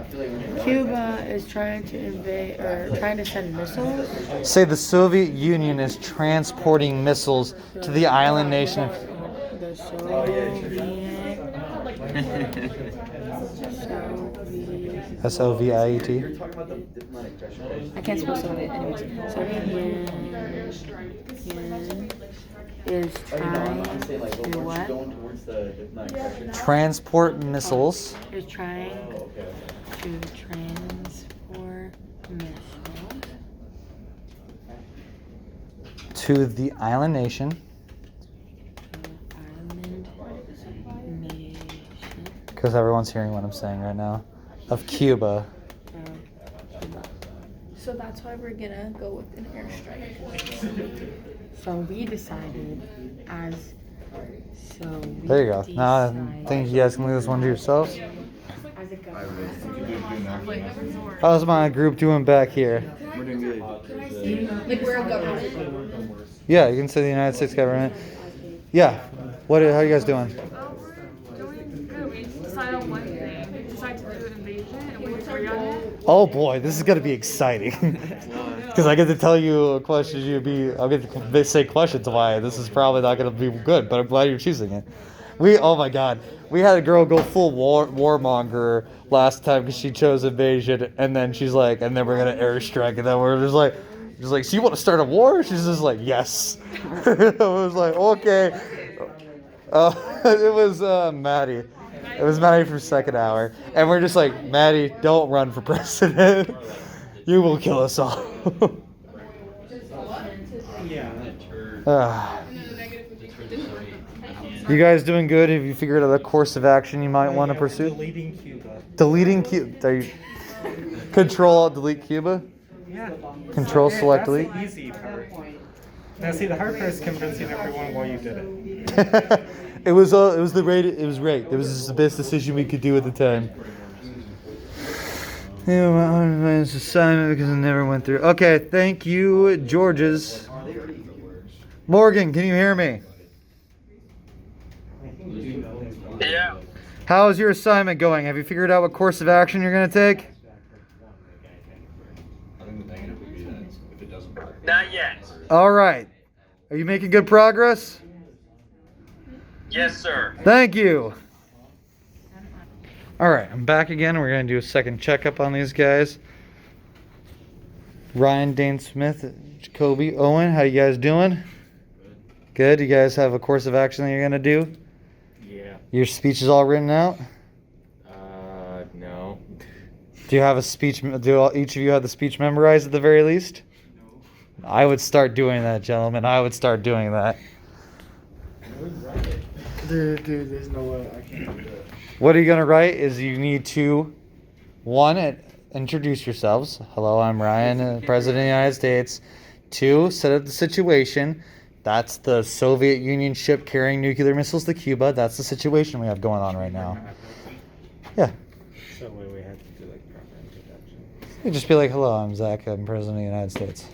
Cuba is trying to invade or trying to send missiles? Say the Soviet Union is transporting missiles to the island nation of. The Soviet. Soviet. I can't spell Soviet anyways. Soviet Union is trying to what? Transport missiles Is trying to transport missiles to the island nation. Island nation Because everyone's hearing what I'm saying right now. Of Cuba. of Cuba. So that's why we're gonna go with an airstrike. So we decided There you go. Now I think you guys can leave this one to yourselves. As a government. How's my group doing back here? we're doing good. Like we're a government. Yeah, you can say the United States government. Yeah. How are you guys doing? Doing good. We decided on one thing. We decided to do an invasion, and we agree on it. Oh boy, this is gonna be exciting. Because I get to tell you questions I'll get to say questions why this is probably not gonna be good, but I'm glad you're choosing it. Oh my god, we had a girl go full warmonger last time because she chose invasion, and then she's like, and then we're gonna airstrike, and then we're just like, so you want to start a war? She's just like, yes. I was like, okay. Oh, it was Maddie. It was Maddie from second hour. And we're just like, Maddie, don't run for president. You will kill us all. Ah. You guys doing good? Have you figured out a course of action you might want to pursue? Deleting Cuba. Deleting Cuba. Are you Control Delete Cuba? Yeah. Control Yeah, Select that's Delete? the easy part. Now see, the hard part is convincing everyone why you did it. It was the right. It was right. It was just the best decision we could do at the time. Yeah, my assignment because I never went through. Okay, thank you, Georges. Morgan, can you hear me? Yeah. How is your assignment going? Have you figured out what course of action you're going to take? Not yet. All right. Are you making good progress? Yes, sir. Thank you. All right, I'm back again. We're going to do a second checkup on these guys. Ryan, Dane Smith, Jacoby, Owen, how you guys doing? Good. You guys have a course of action that you're going to do? Yeah. Your speech is all written out? No. Do you have a speech? Each of you have the speech memorized at the very least? No. I would start doing that, gentlemen. I would start doing that. Dude, there's no way I can't do that. What are you going to write is you need to, one, introduce yourselves. Hello, I'm Ryan, President of the United States. Two, set up the situation. That's the Soviet Union ship carrying nuclear missiles to Cuba. That's the situation we have going on right now. Yeah. So we have to do like proper introduction. You just be like, hello, I'm Zach. I'm President of the United States.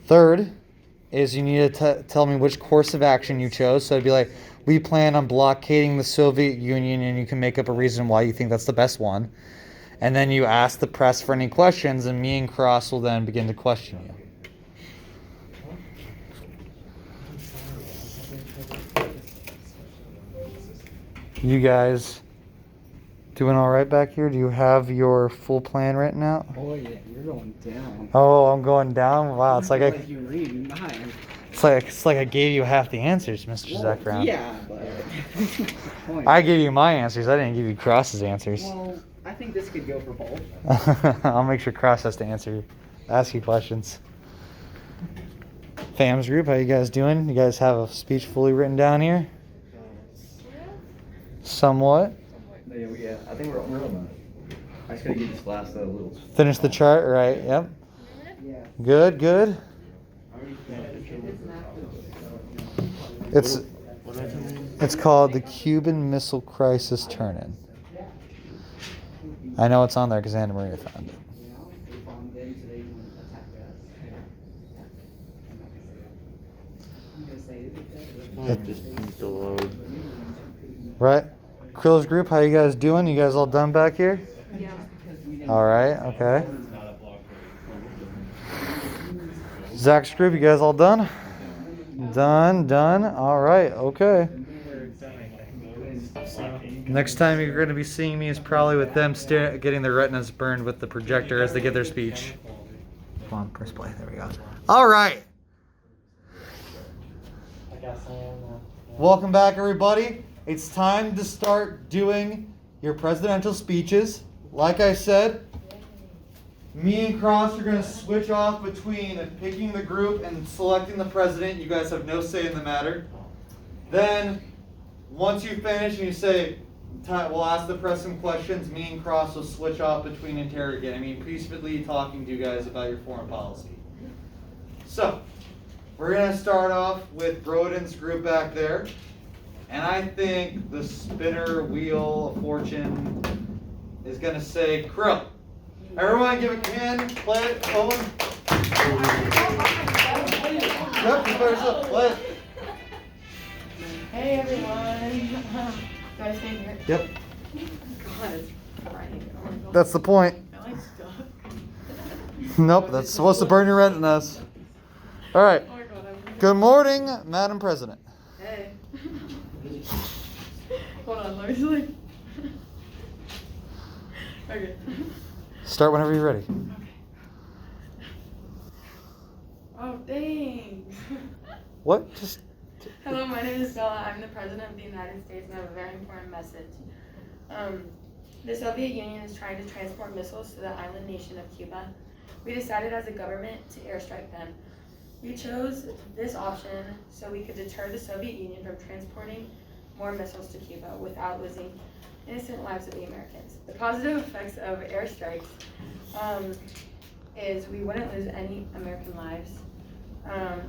Third is you need to tell me which course of action you chose. So it'd be like, we plan on blockading the Soviet Union, and you can make up a reason why you think that's the best one. And then you ask the press for any questions, and me and Cross will then begin to question you. You guys doing all right back here? Do you have your full plan written out? Oh yeah, you're going down. Oh, I'm going down. Wow, it's like Like you read mine. it's like I gave you half the answers, Mr. Zach Brown. Yeah, but point. I gave you my answers. I didn't give you Cross's answers. Well, I think this could go for both. I'll make sure Cross has to ask you questions. Fams group, how you guys doing? You guys have a speech fully written down here? Somewhat. Yeah, I think we're I just gotta get this last little. Finish the chart, right? Yep. Yeah. Good, good. It's called the Cuban Missile Crisis Turn-In. I know it's on there because Anna Maria found it. Just needs to load. Right? Krill's group, how you guys doing? You guys all done back here? Yeah. All right, okay. Zach's group, you guys all done? Done. All right, okay. Next time you're going to be seeing me is probably with them getting their retinas burned with the projector as they give their speech. Come on, press play. There we go. All right. Welcome back, everybody. It's time to start doing your presidential speeches. Like I said, me and Cross are going to switch off between picking the group and selecting the president. You guys have no say in the matter. Then, once you finish and you say, we'll ask the press some questions, me and Cross will switch off between interrogating. Peacefully talking to you guys about your foreign policy. So, we're going to start off with Broden's group back there. And I think the spinner wheel of fortune is going to say Krill. Everyone give a hand, play it, Owen. Yep, you better so play it. Hey everyone. Do I stay here? Yep, God, it's Friday. Oh my God. that's the point. Am I stuck? Nope, that's supposed to burn your retinas. All right. Oh my God, I'm Good morning, Madam President. Hey. Hold on, let me see. Okay. Start whenever you're ready. Oh, dang. What? Just Hello, my name is Bella. I'm the President of the United States and I have a very important message. The Soviet Union is trying to transport missiles to the island nation of Cuba. We decided as a government to airstrike them. We chose this option so we could deter the Soviet Union from transporting more missiles to Cuba without losing innocent lives of the Americans. The positive effects of airstrikes is we wouldn't lose any American lives.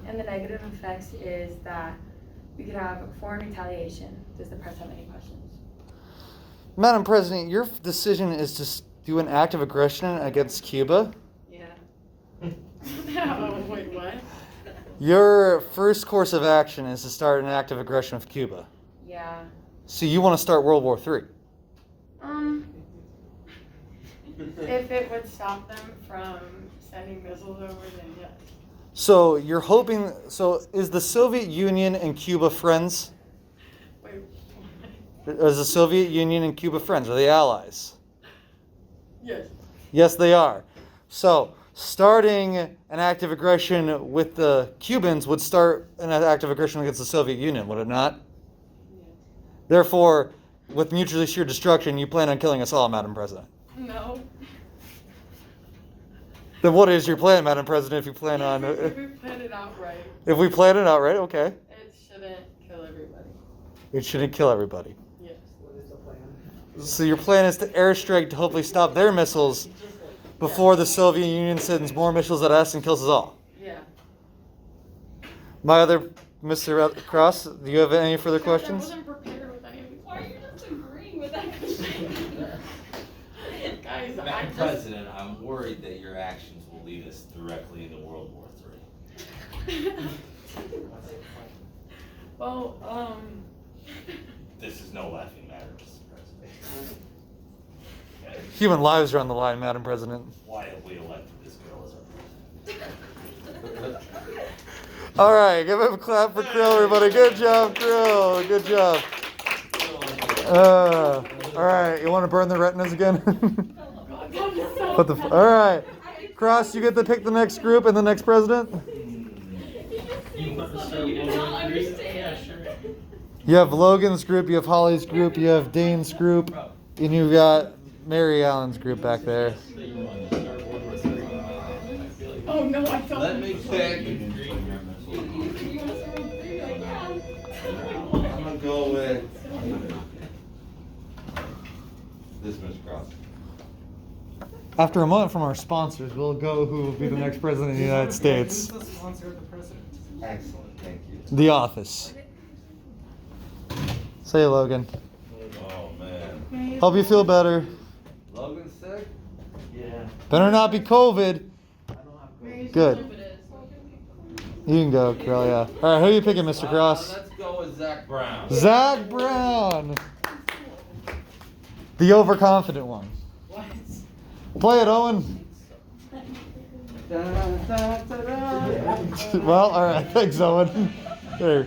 And the negative effects is that we could have foreign retaliation. Does the press have any questions? Madam President, your decision is to do an act of aggression against Cuba. Yeah. Oh, wait, what? Your first course of action is to start an act of aggression with Cuba. Yeah. So you want to start World War III. If it would stop them from sending missiles over, then yes. So you're hoping, so is the Soviet Union and Cuba friends? Wait, Is the Soviet Union and Cuba friends? Are they allies? yes. Yes, they are. So starting an act of aggression with the Cubans would start an act of aggression against the Soviet Union, would it not? Therefore, with mutually assured destruction, you plan on killing us all, Madam President. No. Then what is your plan, Madam President, if you plan on... If we plan it outright, If we plan it outright, okay. it shouldn't kill everybody. It shouldn't kill everybody. Yes. What is the plan? So your plan is to airstrike to hopefully stop their missiles before the Soviet Union sends more missiles at us and kills us all. Yeah. My other, Mr. Cross, do you have any further questions? I wasn't prepared with any of these. Why are you just agreeing with that? Guys, I Madam just... President, I'm worried that your actions will lead us directly into World War III. Well, This is no laughing matter, Mr. President. Human lives are on the line, Madam President. Why have we elected this girl as our president? All right, give him a clap for Krill, everybody. Good job, Krill. Good job. All right, you want to burn the retinas again? What the? All right, Cross, you get to pick the next group and the next president. You have Logan's group, you have Holly's group, you have Dane's group, and you've got Mary Allen's group back there. oh no, I don't. Let me pick. I'm gonna go with this, Mr. Cross. After a moment from our sponsors, we'll go who will be the next president of the United States. Who's the sponsor of the president? Excellent, thank you. The Office. Say Logan. Oh man. Hope you feel better. Logan's sick? Yeah. Better not be COVID. I don't have Good. You can go, Krill, yeah. All right, who are you picking, Mr. Cross? Let's go with Zach Brown. Zach Brown. The overconfident one. What? Play it, Owen. Well, all right. Thanks, Owen. There.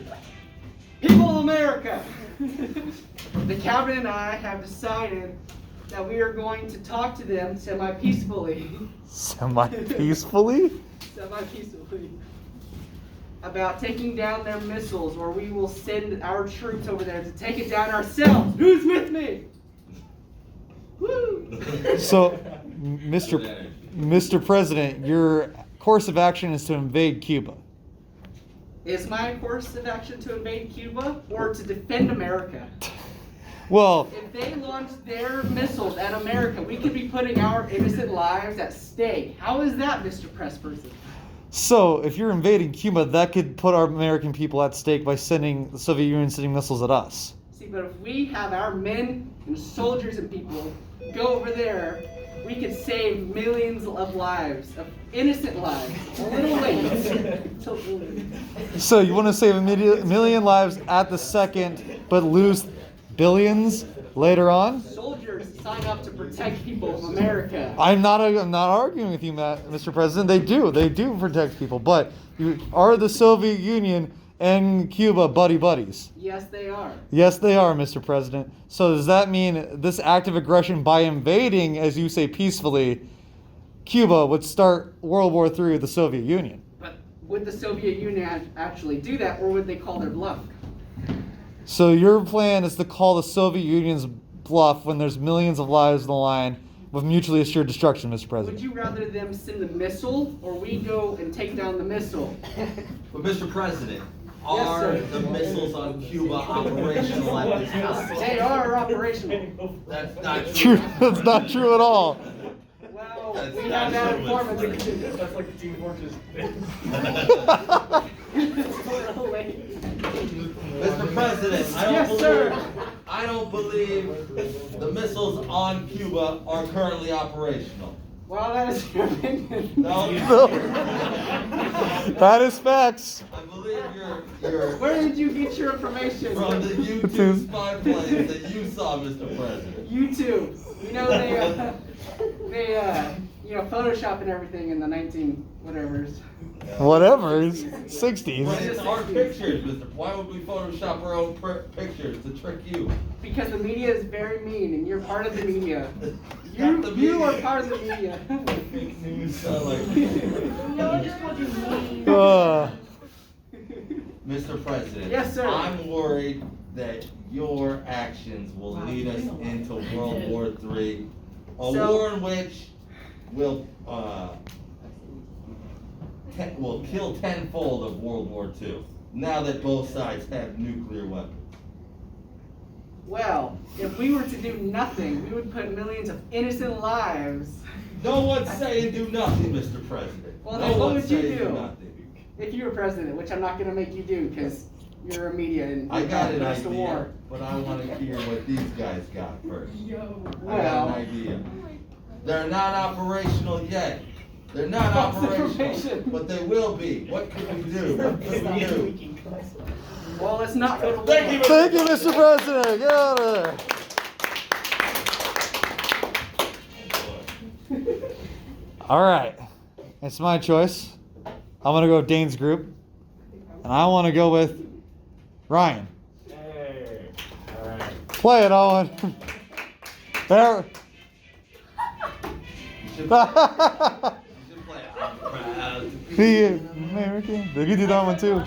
People of America, the cabinet and I have decided that we are going to talk to them semi-peacefully, Semi-peacefully? about taking down their missiles, or we will send our troops over there to take it down ourselves. Who's with me? Woo! So, Mr. President, your course of action is to invade Cuba. Is my course of action to invade Cuba or to defend America? Well, If they launch their missiles at America, we could be putting our innocent lives at stake. How is that, Mr. Press Person? so if you're invading Cuba, that could put our American people at stake by sending the Soviet Union sending missiles at us. See, but if we have our men and soldiers and people go over there, we could save millions of lives, of innocent lives. A little late. So you want to save a million lives at the second, but lose billions later on? Soldiers sign up to protect people of America. I'm not arguing with you, Mr. President. They do protect people, but are the Soviet Union and Cuba buddies? Yes, they are. Yes, they are, Mr. President. So does that mean this act of aggression by invading, as you say, peacefully, Cuba would start World War III with the Soviet Union? But would the Soviet Union actually do that, or would they call their bluff? So your plan is to call the Soviet Union's bluff when there's millions of lives on the line with mutually assured destruction, Mr. Would President. you rather them send the missile, or we go and take down the missile? But Mr. President, Yes, are sir. the missiles on Cuba operational at this time? They are operational. That's not True. true. That's not true at all. Well, That's we not have that true, informant. That's like the Team Fortress. Mr. President, Yes, I don't believe the missiles on Cuba are currently operational. Well, that is your opinion. No, That is facts. I believe you're Where did you get your information? from the U-2 spy planes that you saw, Mr. President. YouTube. You know they Photoshop and everything in the 19 whatevers. Whatever. It's But 60s. it's our pictures, Mr. Why would we Photoshop our own pictures to trick you? Because the media is very mean, and you're part of the media. Not the You media. are part of the media. Fake news sound like. Mr. President. Yes, sir. I'm worried that your actions will lead us into World War III, a So- war in which will kill tenfold of World War II. Now that both sides have nuclear weapons. Well, if we were to do nothing, we would put millions of innocent lives. No one's saying do nothing, Mr. President. Well, no then what one's would you saying do? nothing. If you were president, which I'm not going to make you do because you're a media and I got an it's a idea, war. but I want to hear what these guys got first. I got Well, an idea. They're not operational yet. They're not False operational, information. but they will be. What can we do? What can we do? well, let's not go to war. Thank you, Thank you, Mr. President. Get out of there. All right. It's my choice. I'm going to go with Dane's group. And I want to go with Ryan. Hey. Alright. Play it, Owen. There. You should play I'm proud. The American. They could do that one too.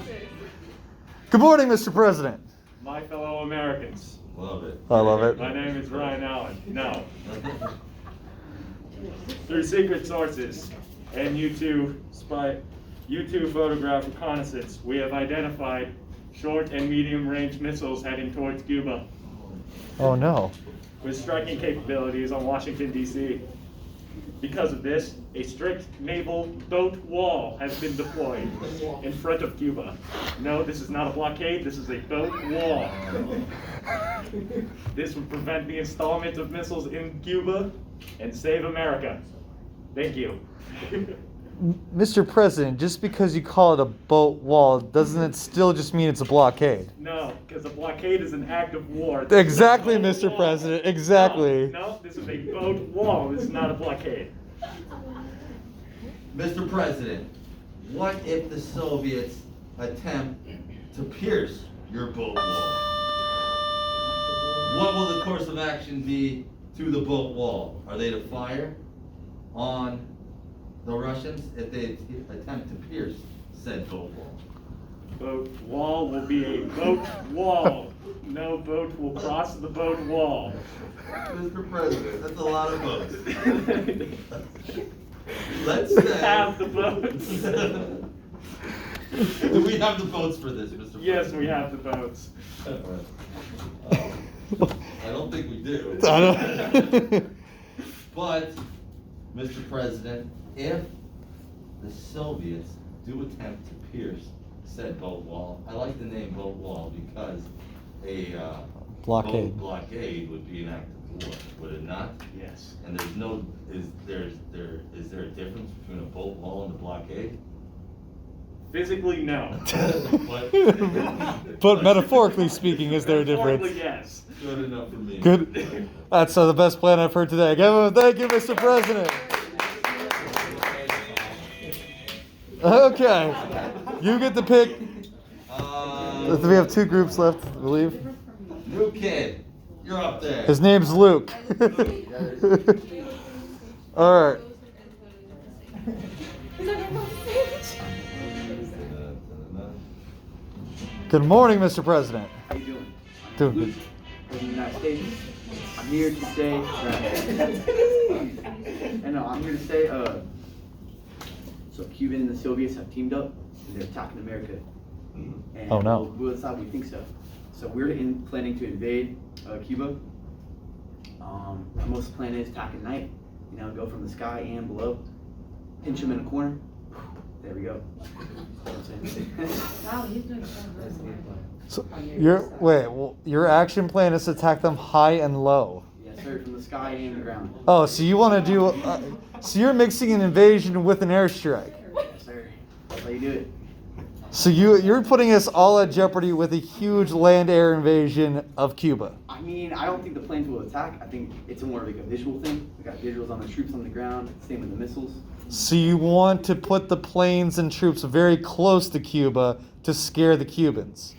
Good morning, Mr. President. My fellow Americans, Love it. I love it. my name is Ryan Allen. Now, through secret sources and U-2 photograph reconnaissance, we have identified short and medium range missiles heading towards Cuba Oh no. with striking capabilities on Washington, D.C. Because of this, a strict naval boat wall has been deployed in front of Cuba. No, this is not a blockade, this is a boat wall. This would prevent the installment of missiles in Cuba and save America. Thank you. Mr. President, just because you call it a boat wall, doesn't it still just mean it's a blockade? No, because a blockade is an act of war. Exactly, This is a boat Mr. wall. President, exactly. No, this is a boat wall. This is not a blockade. Mr. President, what if the Soviets attempt to pierce your boat wall? What will the course of action be to the boat wall? Are they to fire on the Russians if they attempt to pierce said boat wall? Boat wall will be a boat wall. No boat will cross the boat wall. Mr. President, that's a lot of boats. Let's We say. have the boats. Do we have the boats for this, Mr. President? Yes, we have the boats. I don't think we do. I don't- But, Mr. President, if the Soviets do attempt to pierce said boat wall, I like the name boat wall because a Blockade. boat blockade would be an act of war, would it not? Yes. And there's no, is there a difference between a boat wall and a blockade? Physically, no. But metaphorically speaking, is there a difference? Metaphorically, yes. Good enough for me. Good. That's the best plan I've heard today. Give him, thank you, Mr. President. Okay. You get to pick. We have two groups left, I believe. New kid, you're up there. His name's Luke. All right. Good morning, Mr. President. How you doing? Doing Luke, from the United States. I'm here to say I'm here to say, so Cuba and the Soviets have teamed up and they're attacking America. And Oh, no. We'll decide we think so. So we're planning to invade Cuba. Our most plan is attack at night. You know, go from the sky and below. Pinch them in a corner. There we go. Wow, he's doing so good. So your action plan is to attack them high and low. Yes, sir, from the sky and the ground. Oh, so you want to do? So you're mixing an invasion with an airstrike. Yes, sir. That's how you do it. So you're putting us all at jeopardy with a huge land-air invasion of Cuba. I mean, I don't think the planes will attack. I think it's more like a visual thing. We got visuals on the troops on the ground. Same with the missiles. So you want to put the planes and troops very close to Cuba to scare the Cubans.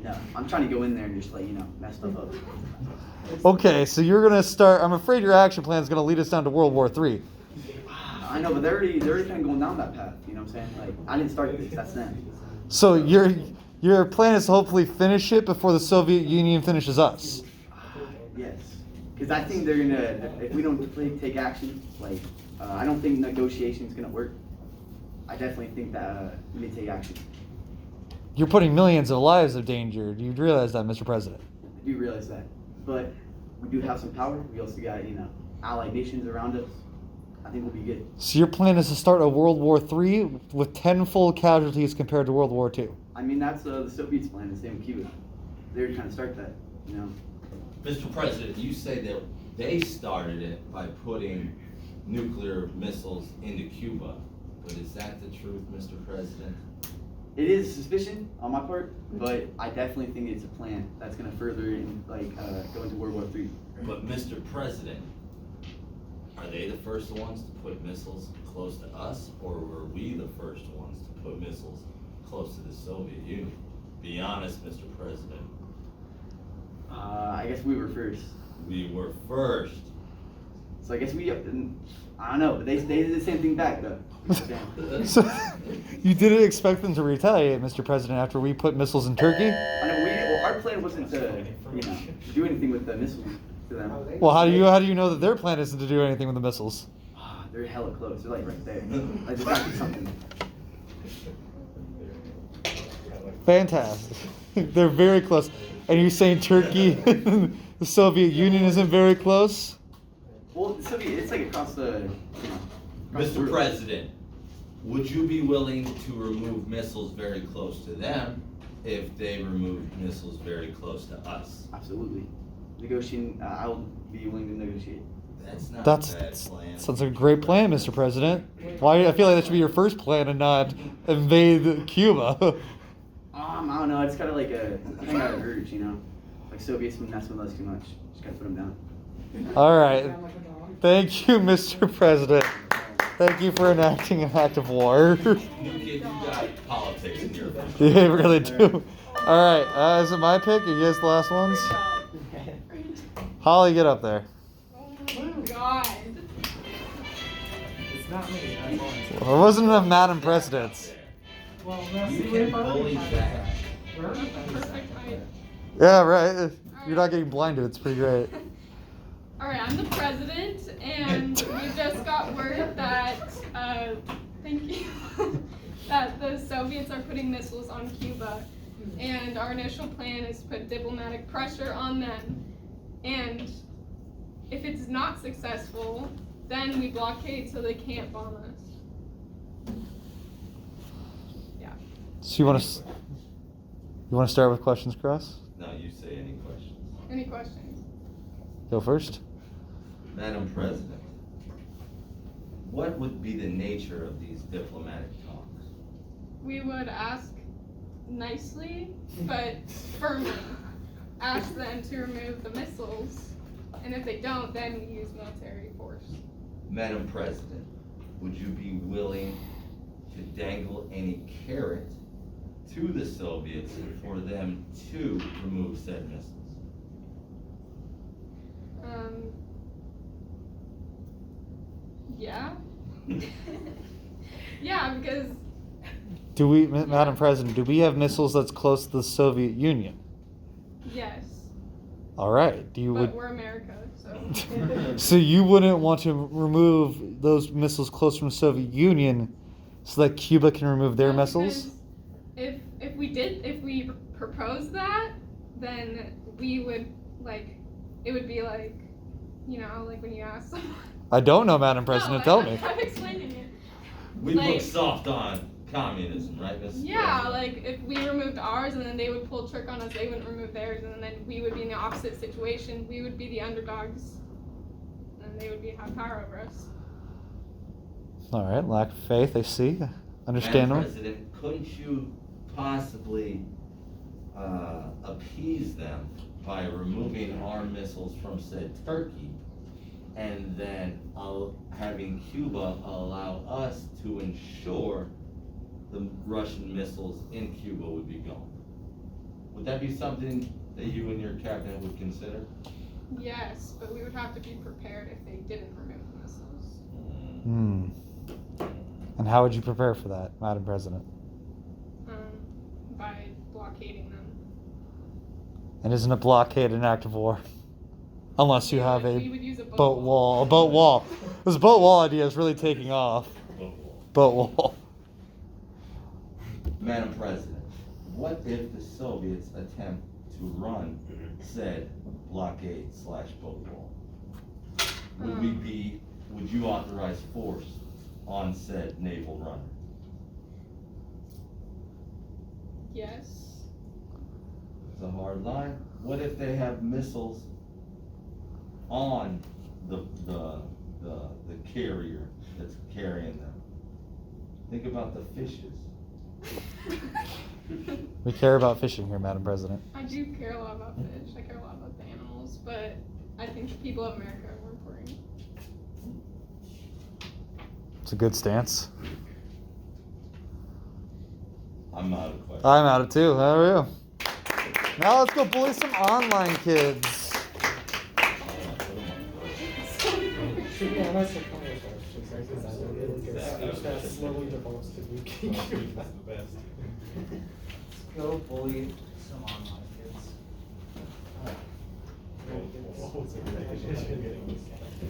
No. I'm trying to go in there and just mess stuff up. Okay, so you're gonna start. I'm afraid your action plan is gonna lead us down to World War III. I know, but they're already kind of going down that path. You know what I'm saying? Like, I didn't start this. That's them. So your plan is to hopefully finish it before the Soviet Union finishes us. Yes. Because I think they're gonna. If we don't take action, I don't think negotiation's gonna work. I definitely think that we need to take action. You're putting millions of lives in danger. Do you realize that, Mr. President? I do realize that, but we do have some power. We also got allied nations around us. I think we'll be good. So your plan is to start a World War III with tenfold casualties compared to World War II. I mean, that's the Soviets' plan. The same with Cuba. They're trying to start that. Mr. President, you say that they started it by putting nuclear missiles into Cuba, but is that the truth, Mr. President? It is a suspicion on my part, but I definitely think it's a plan that's going to further go into World War III. But Mr. President, are they the first ones to put missiles close to us, or were we the first ones to put missiles close to the Soviet Union? Be honest, Mr. President. I guess we were first. We were first. So I guess I don't know, but they did the same thing back though. So you didn't expect them to retaliate, Mr. President, after we put missiles in Turkey? I know, our plan wasn't to do anything with the missiles to them. Well, how do you know that their plan isn't to do anything with the missiles? They're hella close. They're right there. There's got to be something. Fantastic. They're very close. And you're saying Turkey, the Soviet Union isn't very close? Well, it's across the. Mr. President, would you be willing to remove missiles very close to them if they removed missiles very close to us? Absolutely. Negotiating, I'll be willing to negotiate. That's not That's a bad plan. sounds like a great plan, Mr. President. Why? I feel like that should be your first plan and not invade Cuba. I don't know. It's kind of like a thing out of urge, Like Soviets been messing with us too much. Just gotta put them down. All right. Thank you, Mr. President. Thank you for enacting an act of war. You got politics in your Yeah, you really do. All right. Is it my pick? Are you guys the last ones? Holly, get up there. God. It's not me. I'm on. There wasn't enough Madam Presidents. Well, now You see can what bully back. Perfect height. Yeah, right. You're not getting blinded. It's pretty great. All right, I'm the president, and we just got word that, thank you, that the Soviets are putting missiles on Cuba, and our initial plan is to put diplomatic pressure on them, and if it's not successful, then we blockade so they can't bomb us. Yeah. So you want to start with questions, Cross? No, you say any questions. Any questions? Go first. Madam President, what would be the nature of these diplomatic talks? We would ask nicely, but firmly, ask them to remove the missiles, and if they don't, then we use military force. Madam President, would you be willing to dangle any carrot to the Soviets for them to remove said missiles? Yeah. Yeah, because Do we, Madam President, do we have missiles that's close to the Soviet Union? Yes, All right. Do you but would we're America, so. so you wouldn't want to remove those missiles close from the Soviet Union so that Cuba can remove their No, missiles? because if we proposed that, then we would it would be like, like when you ask someone. I don't know, Madam President. Tell me. I'm explaining it. We Like- look soft on communism, right, Mrs. Yeah, President? like if we removed ours and then they would pull trick on us, they wouldn't remove theirs, and then we would be in the opposite situation. We would be the underdogs, and they would have power over us. All right. Lack of faith. I see. Madam Understandable. President, couldn't you possibly appease them by removing our missiles from said Turkey, and then having Cuba allow us to ensure the Russian missiles in Cuba would be gone? Would that be something that you and your cabinet would consider? Yes, but we would have to be prepared if they didn't remove the missiles. Hmm. And how would you prepare for that, Madam President? By blockading them. And isn't a blockade an act of war? Unless you have We a would use a boat wall. A boat wall. This boat wall idea is really taking off. Boat wall. Madam President, what if the Soviets attempt to run said blockade/boat wall? Would you authorize force on said naval runner? Yes. It's a hard line. What if they have missiles on the carrier that's carrying them? Think about the fishes. We care about fishing here, Madam President. I do care a lot about fish. I care a lot about the animals, but I think the people of America are more important. It's a good stance. I'm out of questions. I'm out of two. How are you? Now let's go bully some online kids. Yeah, that's the point of that slowly develops to be Go bully some online kids.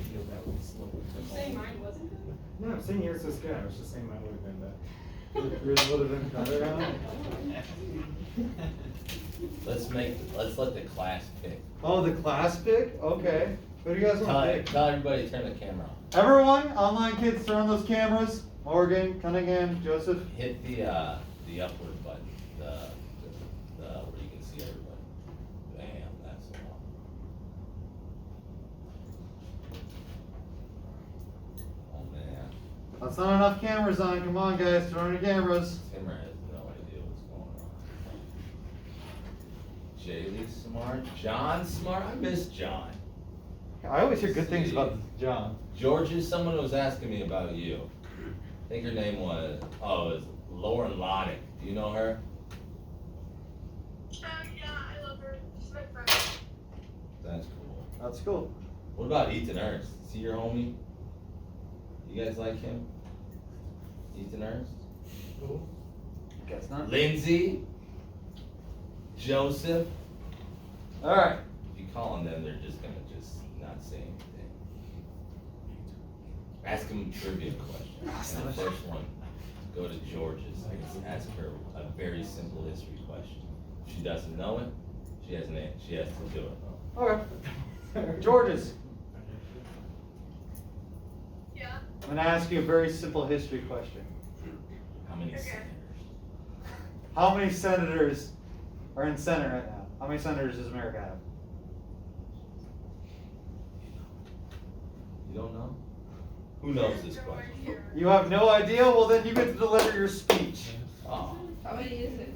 You saying mine wasn't good? No, I'm saying yours was good. I was just saying mine would have been better. Yours would have been better, huh? Let's let the class pick. Oh, the class pick? Okay. Who do you guys want to pick? Tell everybody to turn the camera on. Everyone, online kids, turn on those cameras. Morgan, Cunningham, Joseph. Hit the upward button, where you can see everybody. Bam, that's the one. Oh man, That's not enough cameras on. Come on, guys, turn on your cameras. Timmer has no idea what's going on. Jaylee Smart, John Smart, I miss John. I always hear good things about John. Georgia, someone was asking me about you. I think her name was, it was Lauren Lonick. Do you know her? Yeah, I love her. She's my friend. That's cool. That's cool. What about Ethan Ernst? Is he your homie? You guys like him? Ethan Ernst? Guess not. Lindsay? Joseph? Alright. If you call on them, they're just gonna not say anything. Ask them trivia questions. And the first one, go to George's. Ask her a very simple history question. If she doesn't know it, she has to do it. Okay. Georges, Yeah. I'm going to ask you a very simple history question. How many Okay. senators? How many senators are in Senate right now? How many senators does America have? You don't know? Who knows this question? You have no idea? Well, then you get to deliver your speech. Oh. How many is it?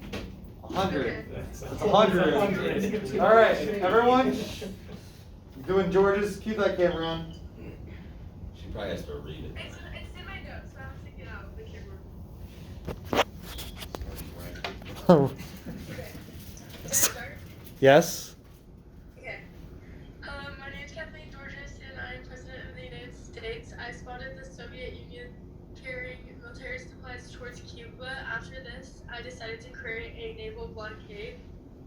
100. It's 100. All right, everyone. Doing George's. Keep that camera on. She probably has to read it. It's in my notes, so I have to get out of the camera. Okay. Can I start? Yes. Okay. My name is Kathleen Georges, and I am President of the United States. I spotted the Soviet Union carrying military supplies towards Cuba I decided to create a naval blockade.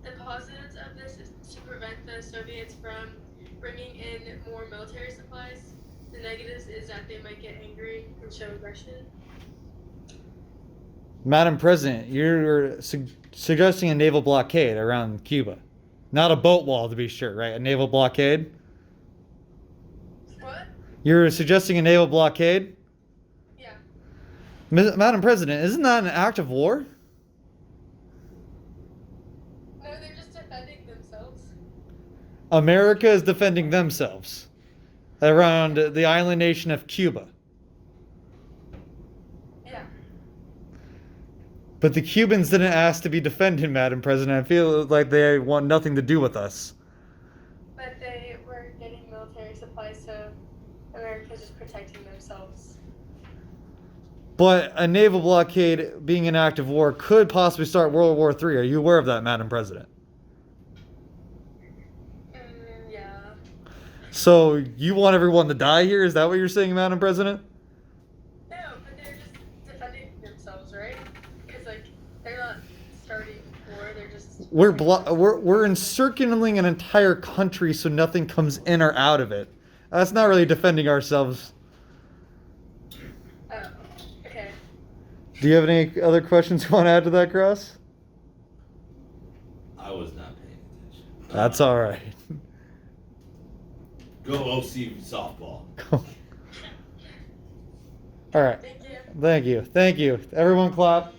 The positives of this is to prevent the Soviets from bringing in more military supplies. The negatives is that they might get angry and show aggression. Madam President, you're suggesting a naval blockade around Cuba. Not a boat wall, to be sure, right? A naval blockade? What? You're suggesting a naval blockade? Yeah. Madam President, isn't that an act of war? No, they're just defending themselves. America is defending themselves around the island nation of Cuba. Yeah. But the Cubans didn't ask to be defended, Madam President. I feel like they want nothing to do with us. But they were getting military supplies, so America's just protecting themselves. But a naval blockade being an act of war could possibly start World War III. Are you aware of that, Madam President? Yeah. So you want everyone to die here? Is that what you're saying, Madam President? No, but they're just defending themselves, right? Because, like, they're not starting war, they're just... We're encircling an entire country so nothing comes in or out of it. That's not really defending ourselves. Oh, okay. Do you have any other questions you want to add to that, Cross? I was not paying attention. That's all right. Go OC softball. All right. Thank you. Thank you. Everyone clap.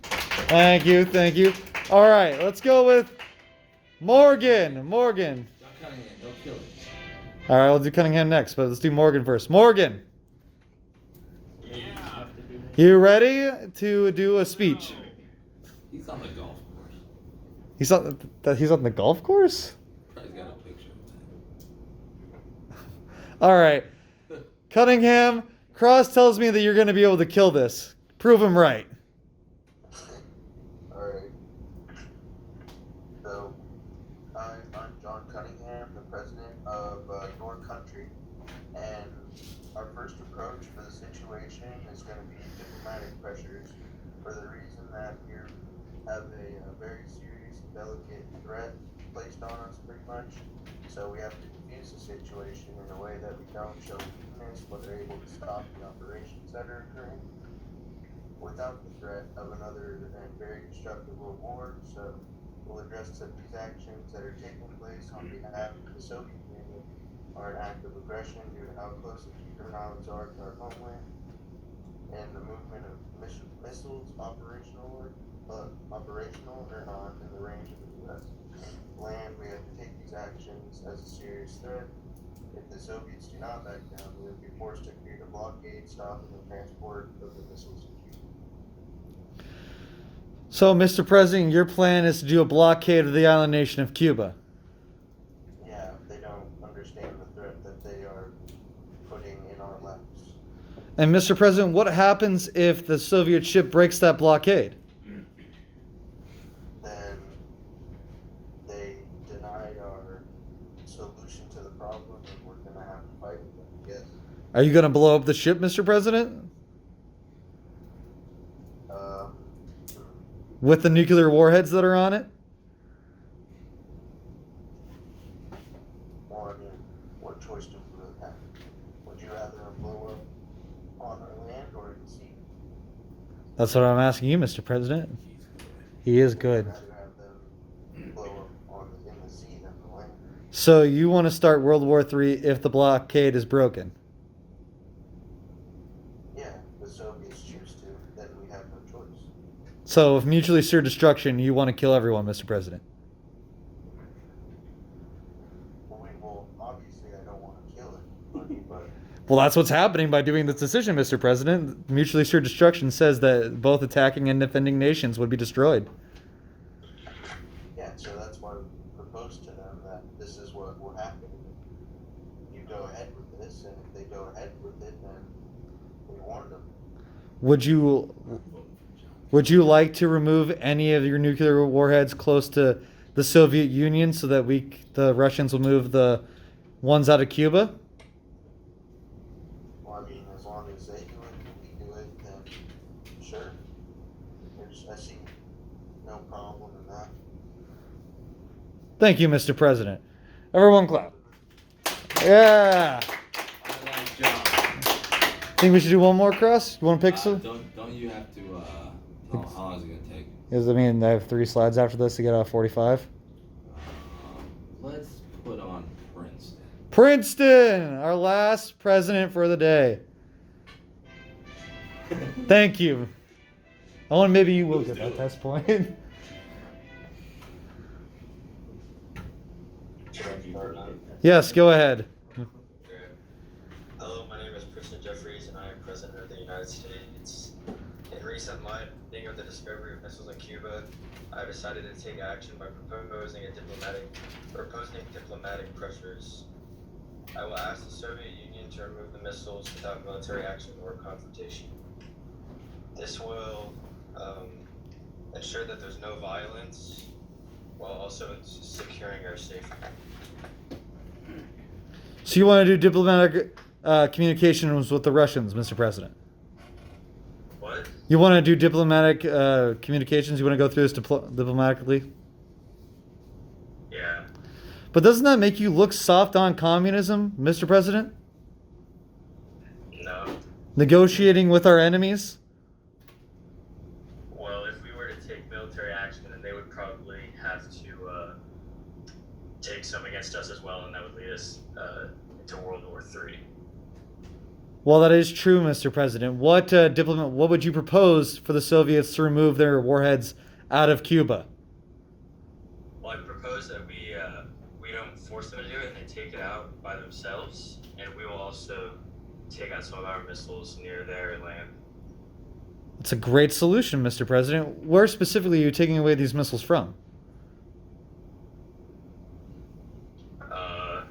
Thank you. Thank you. All right. Let's go with Morgan. Morgan. John Cunningham, don't kill it. All right. We'll do Cunningham next, but let's do Morgan first. Morgan. Yeah. You ready to do a speech? He's on the golf course. He's on the golf course? Probably got a picture of All right. Cunningham, Cross tells me that you're going to be able to kill this. Prove him right. Alright. So, I'm John Cunningham, the president of Nor Country, and our first approach for the situation is going to be diplomatic pressures for the reason that we have a very serious, delicate threat placed on us pretty much. So we have to defuse the situation in a way that we don't show weakness, but are able to stop the operations that are occurring without the threat of another and very destructive world war. So we'll address that these actions that are taking place on behalf of the Soviet Union are an act of aggression due to how close the Cuban Islands are to our homeland, and the movement of missiles operational or not in the range of the U.S. land. We have to take these actions as a serious threat. If the Soviets do not back down, we will be forced to create a blockade stopping the transport of the missiles to Cuba. So, Mr. President, your plan is to do a blockade of the island nation of Cuba. Yeah, they don't understand the threat that they are putting in our laps. And, Mr. President, what happens if the Soviet ship breaks that blockade? Then they denied our solution to the problem, and we're gonna have to fight with them, yes. Are you going to blow up the ship, Mr. President? With the nuclear warheads that are on it? Well, I mean, what choice do we really have? Would you rather them blow up on our land or in the sea? That's what I'm asking you, Mr. President. He is good. I'd rather have them blow up in the sea than the land. So you want to start World War III if the blockade is broken? Yeah, the Soviets choose to, then we have no choice. So if mutually assured destruction, you want to kill everyone, Mr. President? Well, obviously I don't want to kill it, but Well, that's what's happening by doing this decision, Mr. President. Mutually assured destruction says that both attacking and defending nations would be destroyed. yeah, so that's why we proposed to them that this is what will happen. You go ahead with this, and if they go ahead with it, then we warned them. Would you like to remove any of your nuclear warheads close to the Soviet Union so that the Russians will move the ones out of Cuba? Well, I mean, as long as they do it and we do it, then sure. As Thank you, Mr. President. Everyone clap. Yeah. Think we should do one more, Cross? You want to pick some? Don't you have to, how long is it gonna take? Because, I mean, I have 3 slides after this to get out of 45. Let's put on Princeton. Princeton, our last president for the day. Thank you. I want maybe you will get that test point. Yes, go ahead. Hello, my name is Christian Jeffries, and I am President of the United States. In recent months, being of the discovery of missiles in Cuba, I decided to take action by proposing diplomatic pressures. I will ask the Soviet Union to remove the missiles without military action or confrontation. This will ensure that there's no violence, while also securing our safety. So you want to do diplomatic communications with the Russians, Mr. President? What? You want to do diplomatic communications? You want to go through this diplomatically? Yeah. But doesn't that make you look soft on communism, Mr. President? No. Negotiating with our enemies? Well, if we were to take military action, then they would probably have to take some against us as well, and that would lead us into World War III. Well, that is true, Mr. President. What what would you propose for the Soviets to remove their warheads out of Cuba? Well, I propose that we don't force them to do it, and they take it out by themselves, and we will also take out some of our missiles near their land. It's a great solution, Mr. President. Where specifically are you taking away these missiles from? I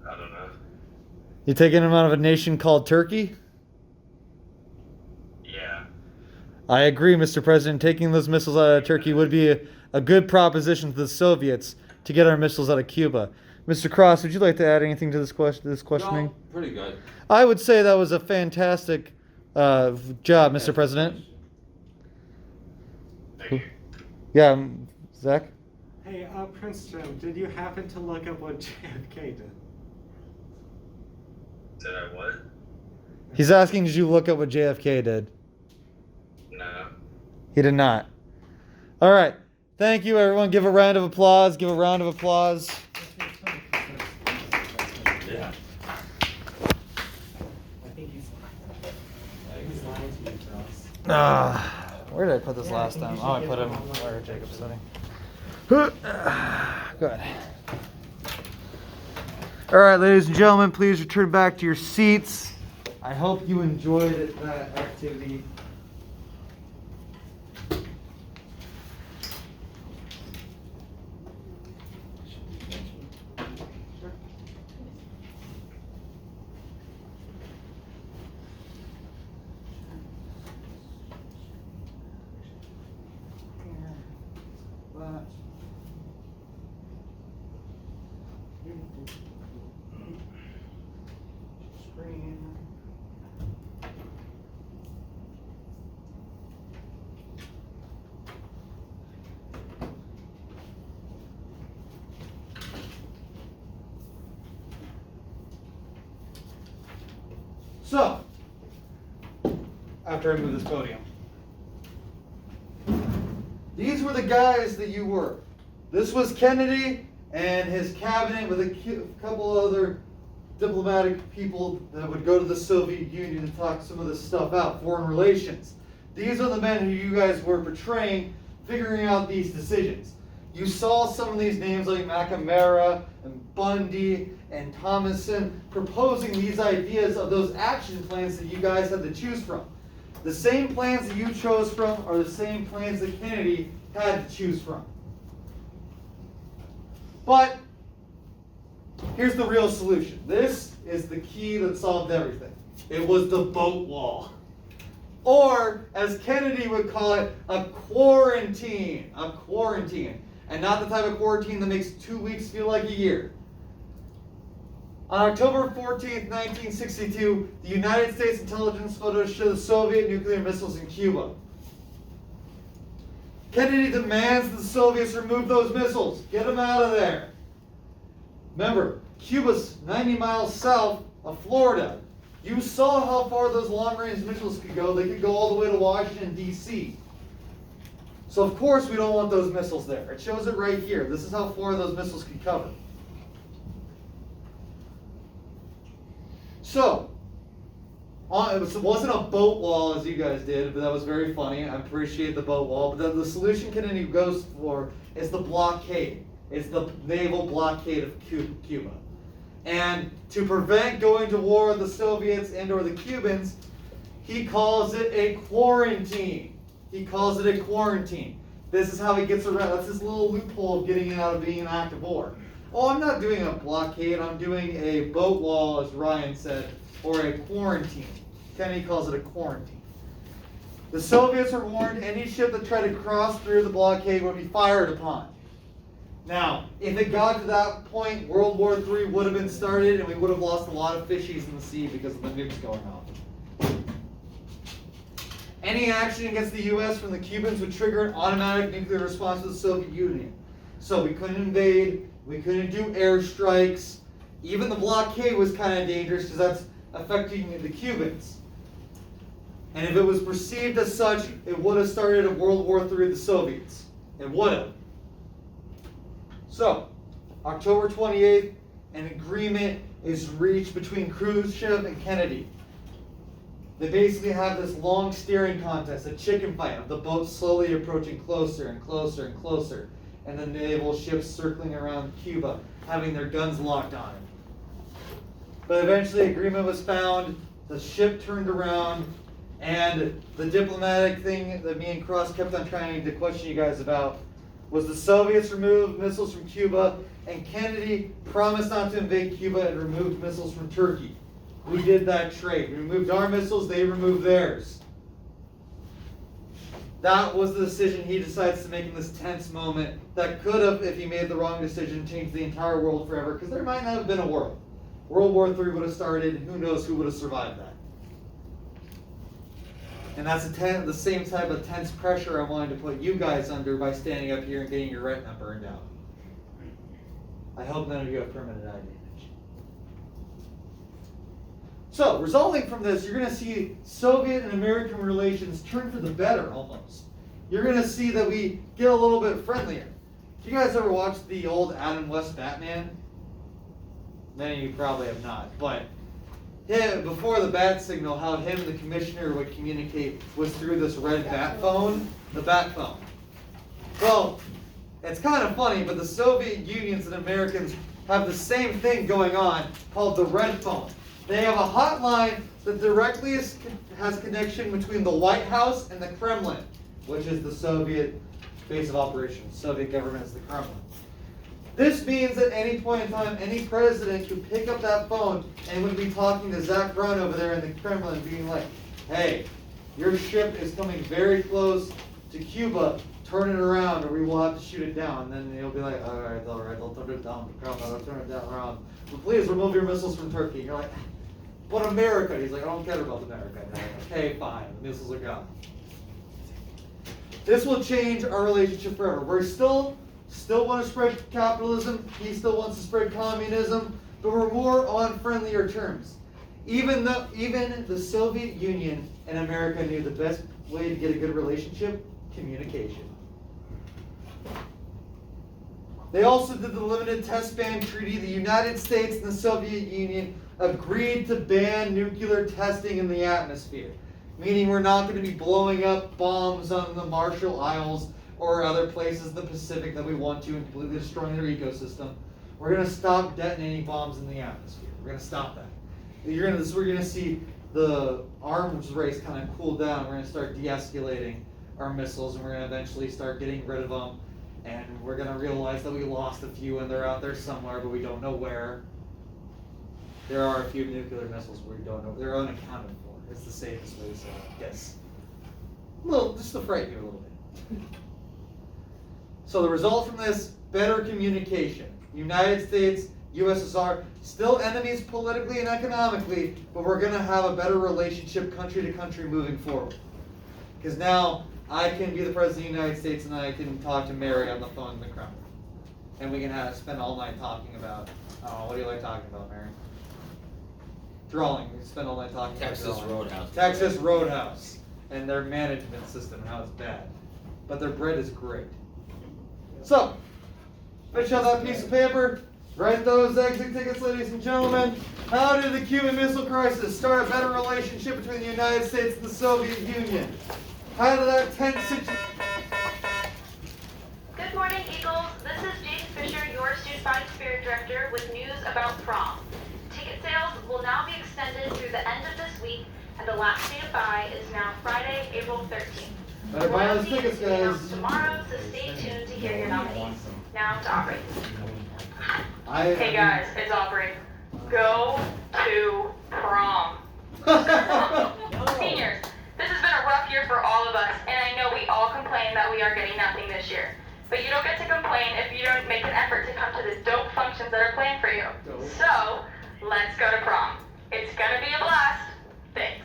don't know. You taking them out of a nation called Turkey? Yeah. I agree, Mr. President. Taking those missiles out of Turkey would be a good proposition to the Soviets to get our missiles out of Cuba. Mr. Cross, would you like to add anything to this questioning? No, pretty good. I would say that was a fantastic job, Mr. President. Thank you. Yeah, Zach? Hey, Princeton, did you happen to look up what JFK did? Did I what? He's asking, did you look up what JFK did? No. He did not. All right. Thank you, everyone. Give a round of applause. Give a round of applause. Yeah. I think he's lying to you, Charles. Where did I put this last time? Oh, I put him where Jacob's sitting. Good. All right, ladies and gentlemen, please return back to your seats. I hope you enjoyed that activity. So, after I move this podium, these were the guys that you were. This was Kennedy and his cabinet with a couple other diplomatic people that would go to the Soviet Union to talk some of this stuff out, foreign relations. These are the men who you guys were portraying, figuring out these decisions. You saw some of these names like McNamara and Bundy and Thomason proposing these ideas of those action plans that you guys had to choose from. The same plans that you chose from are the same plans that Kennedy had to choose from. But here's the real solution. This is the key that solved everything. It was the boat wall. Or, as Kennedy would call it, a quarantine. A quarantine. And not the type of quarantine that makes 2 weeks feel like a year. On October 14th, 1962, the United States intelligence photos show the Soviet nuclear missiles in Cuba. Kennedy demands the Soviets remove those missiles. Get them out of there. Remember, Cuba's 90 miles south of Florida. You saw how far those long-range missiles could go. They could go all the way to Washington, D.C. So of course we don't want those missiles there. It shows it right here. This is how far those missiles could cover. So, it wasn't a boat wall as you guys did, but that was very funny. I appreciate the boat wall. But then the solution Kennedy goes for is the blockade. It's the naval blockade of Cuba. And to prevent going to war with the Soviets and or the Cubans, he calls it a quarantine. He calls it a quarantine. This is how he gets around. That's his little loophole of getting out of being an act of war. Oh, I'm not doing a blockade. I'm doing a boat wall, as Ryan said, or a quarantine. Kennedy calls it a quarantine. The Soviets were warned any ship that tried to cross through the blockade would be fired upon. Now, if it got to that point, World War III would have been started and we would have lost a lot of fishies in the sea because of the nukes going off. Any action against the U.S. from the Cubans would trigger an automatic nuclear response to the Soviet Union. So we couldn't invade, we couldn't do airstrikes. Even the blockade was kind of dangerous because that's affecting the Cubans. And if it was perceived as such, it would have started a World War III with the Soviets. It would have. So, October 28th, an agreement is reached between Khrushchev and Kennedy. They basically have this long steering contest, a chicken fight of the boats slowly approaching closer and closer and closer, and the naval ships circling around Cuba, having their guns locked on it. But eventually agreement was found, the ship turned around, and the diplomatic thing that me and Cross kept on trying to question you guys about was the Soviets removed missiles from Cuba, and Kennedy promised not to invade Cuba and removed missiles from Turkey. We did that trade. We removed our missiles, they removed theirs. That was the decision he decides to make in this tense moment that could have, if he made the wrong decision, changed the entire world forever, because there might not have been a world. World War III would have started, who knows who would have survived that. And that's the same type of tense pressure I wanted to put you guys under by standing up here and getting your retina burned out. I hope none of you have permanent eye damage. So, resulting from this, you're going to see Soviet and American relations turn for the better, almost. You're going to see that we get a little bit friendlier. Did you guys ever watch the old Adam West Batman? Many of you probably have not, but before the bat signal, how him and the commissioner would communicate was through this red bat phone, the bat phone. Well, it's kind of funny, but the Soviet Unions and Americans have the same thing going on called the red phone. They have a hotline that directly has connection between the White House and the Kremlin, which is the Soviet base of operations. Soviet government is the Kremlin. This means at any point in time, any president could pick up that phone and would be talking to Zach Brown over there in the Kremlin, being like, hey, your ship is coming very close to Cuba, turn it around or we will have to shoot it down. And then he'll be like, all right, I'll turn it down, I'll turn it down around. But please remove your missiles from Turkey. And you're like, but America. He's like, I don't care about America. And like, okay, fine, the missiles are gone. This will change our relationship forever. We're still want to spread capitalism. He still wants to spread communism, but we're more on friendlier terms. Even the Soviet Union and America knew the best way to get a good relationship: communication. They also did the Limited Test Ban Treaty. The United States and the Soviet Union agreed to ban nuclear testing in the atmosphere, meaning we're not going to be blowing up bombs on the Marshall Isles or other places in the Pacific that we want to and completely destroying their ecosystem. We're going to stop detonating bombs in the atmosphere. We're going to stop that. We're going to see the arms race kind of cool down. We're going to start de-escalating our missiles, and we're going to eventually start getting rid of them. And we're going to realize that we lost a few and they're out there somewhere, but we don't know where. There are a few nuclear missiles we don't know. They're unaccounted for. It's the safest way to say it. Yes. Well, just to frighten you a little bit. So the result from this, better communication. United States, USSR, still enemies politically and economically, but we're going to have a better relationship country to country moving forward. Because now I can be the president of the United States and I can talk to Mary on the phone in the Kremlin. And we can spend all night talking about, what do you like talking about, Mary? Drawing. We can spend all night talking Texas about drawing. Roadhouse. Texas Roadhouse. And their management system and how it's bad. But their bread is great. So, finish out that piece of paper. Write those exit tickets, ladies and gentlemen. How did the Cuban Missile Crisis start a better relationship between the United States and the Soviet Union? How did that tense situation... Good morning, Eagles. This is James Fisher, your Student Body Spirit Director, with news about prom. Ticket sales will now be extended through the end of this week, and the last day to buy is now Friday, April 13th. Better buy those Royalty tickets, is announced guys. tomorrow, so stay tuned to hear your nominees. Now to Aubrey. Hey guys, it's Aubrey. Go to prom. Seniors, this has been a rough year for all of us, and I know we all complain that we are getting nothing this year. But you don't get to complain if you don't make an effort to come to the dope functions that are planned for you. So, let's go to prom. It's gonna be a blast. Thanks.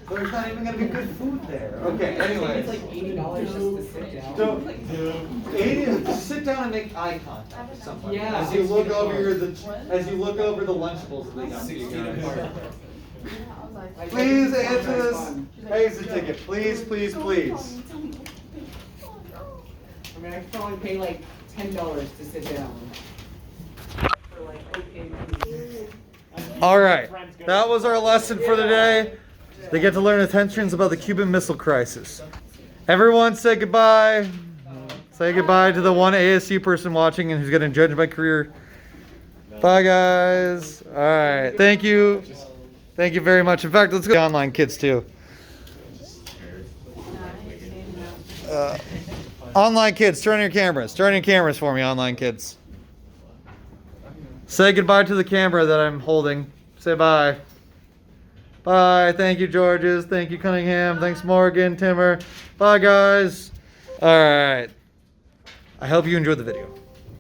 There's not even gonna be good food there. Okay, anyways. It's like $80 just to sit down. Don't, 80, just sit down and make eye contact with someone. Yeah. As you look over the Lunchables that they got for you guys. Please answer this exit ticket. Please, please, please. I mean, I could probably pay like $10 to sit down. For like, okay. All right, that was our lesson for the day. They get to learn attentions about the Cuban Missile Crisis. Everyone say goodbye. Say goodbye to the one ASU person watching and who's going to judge my career. Bye, guys. All right, thank you. Thank you very much. In fact, let's go to online kids too. Online kids, turn on your cameras. Turn on your cameras for me, online kids. Say goodbye to the camera that I'm holding. Say bye. Bye. Thank you, Georges. Thank you, Cunningham. Thanks, Morgan, Timmer. Bye, guys. All right. I hope you enjoyed the video.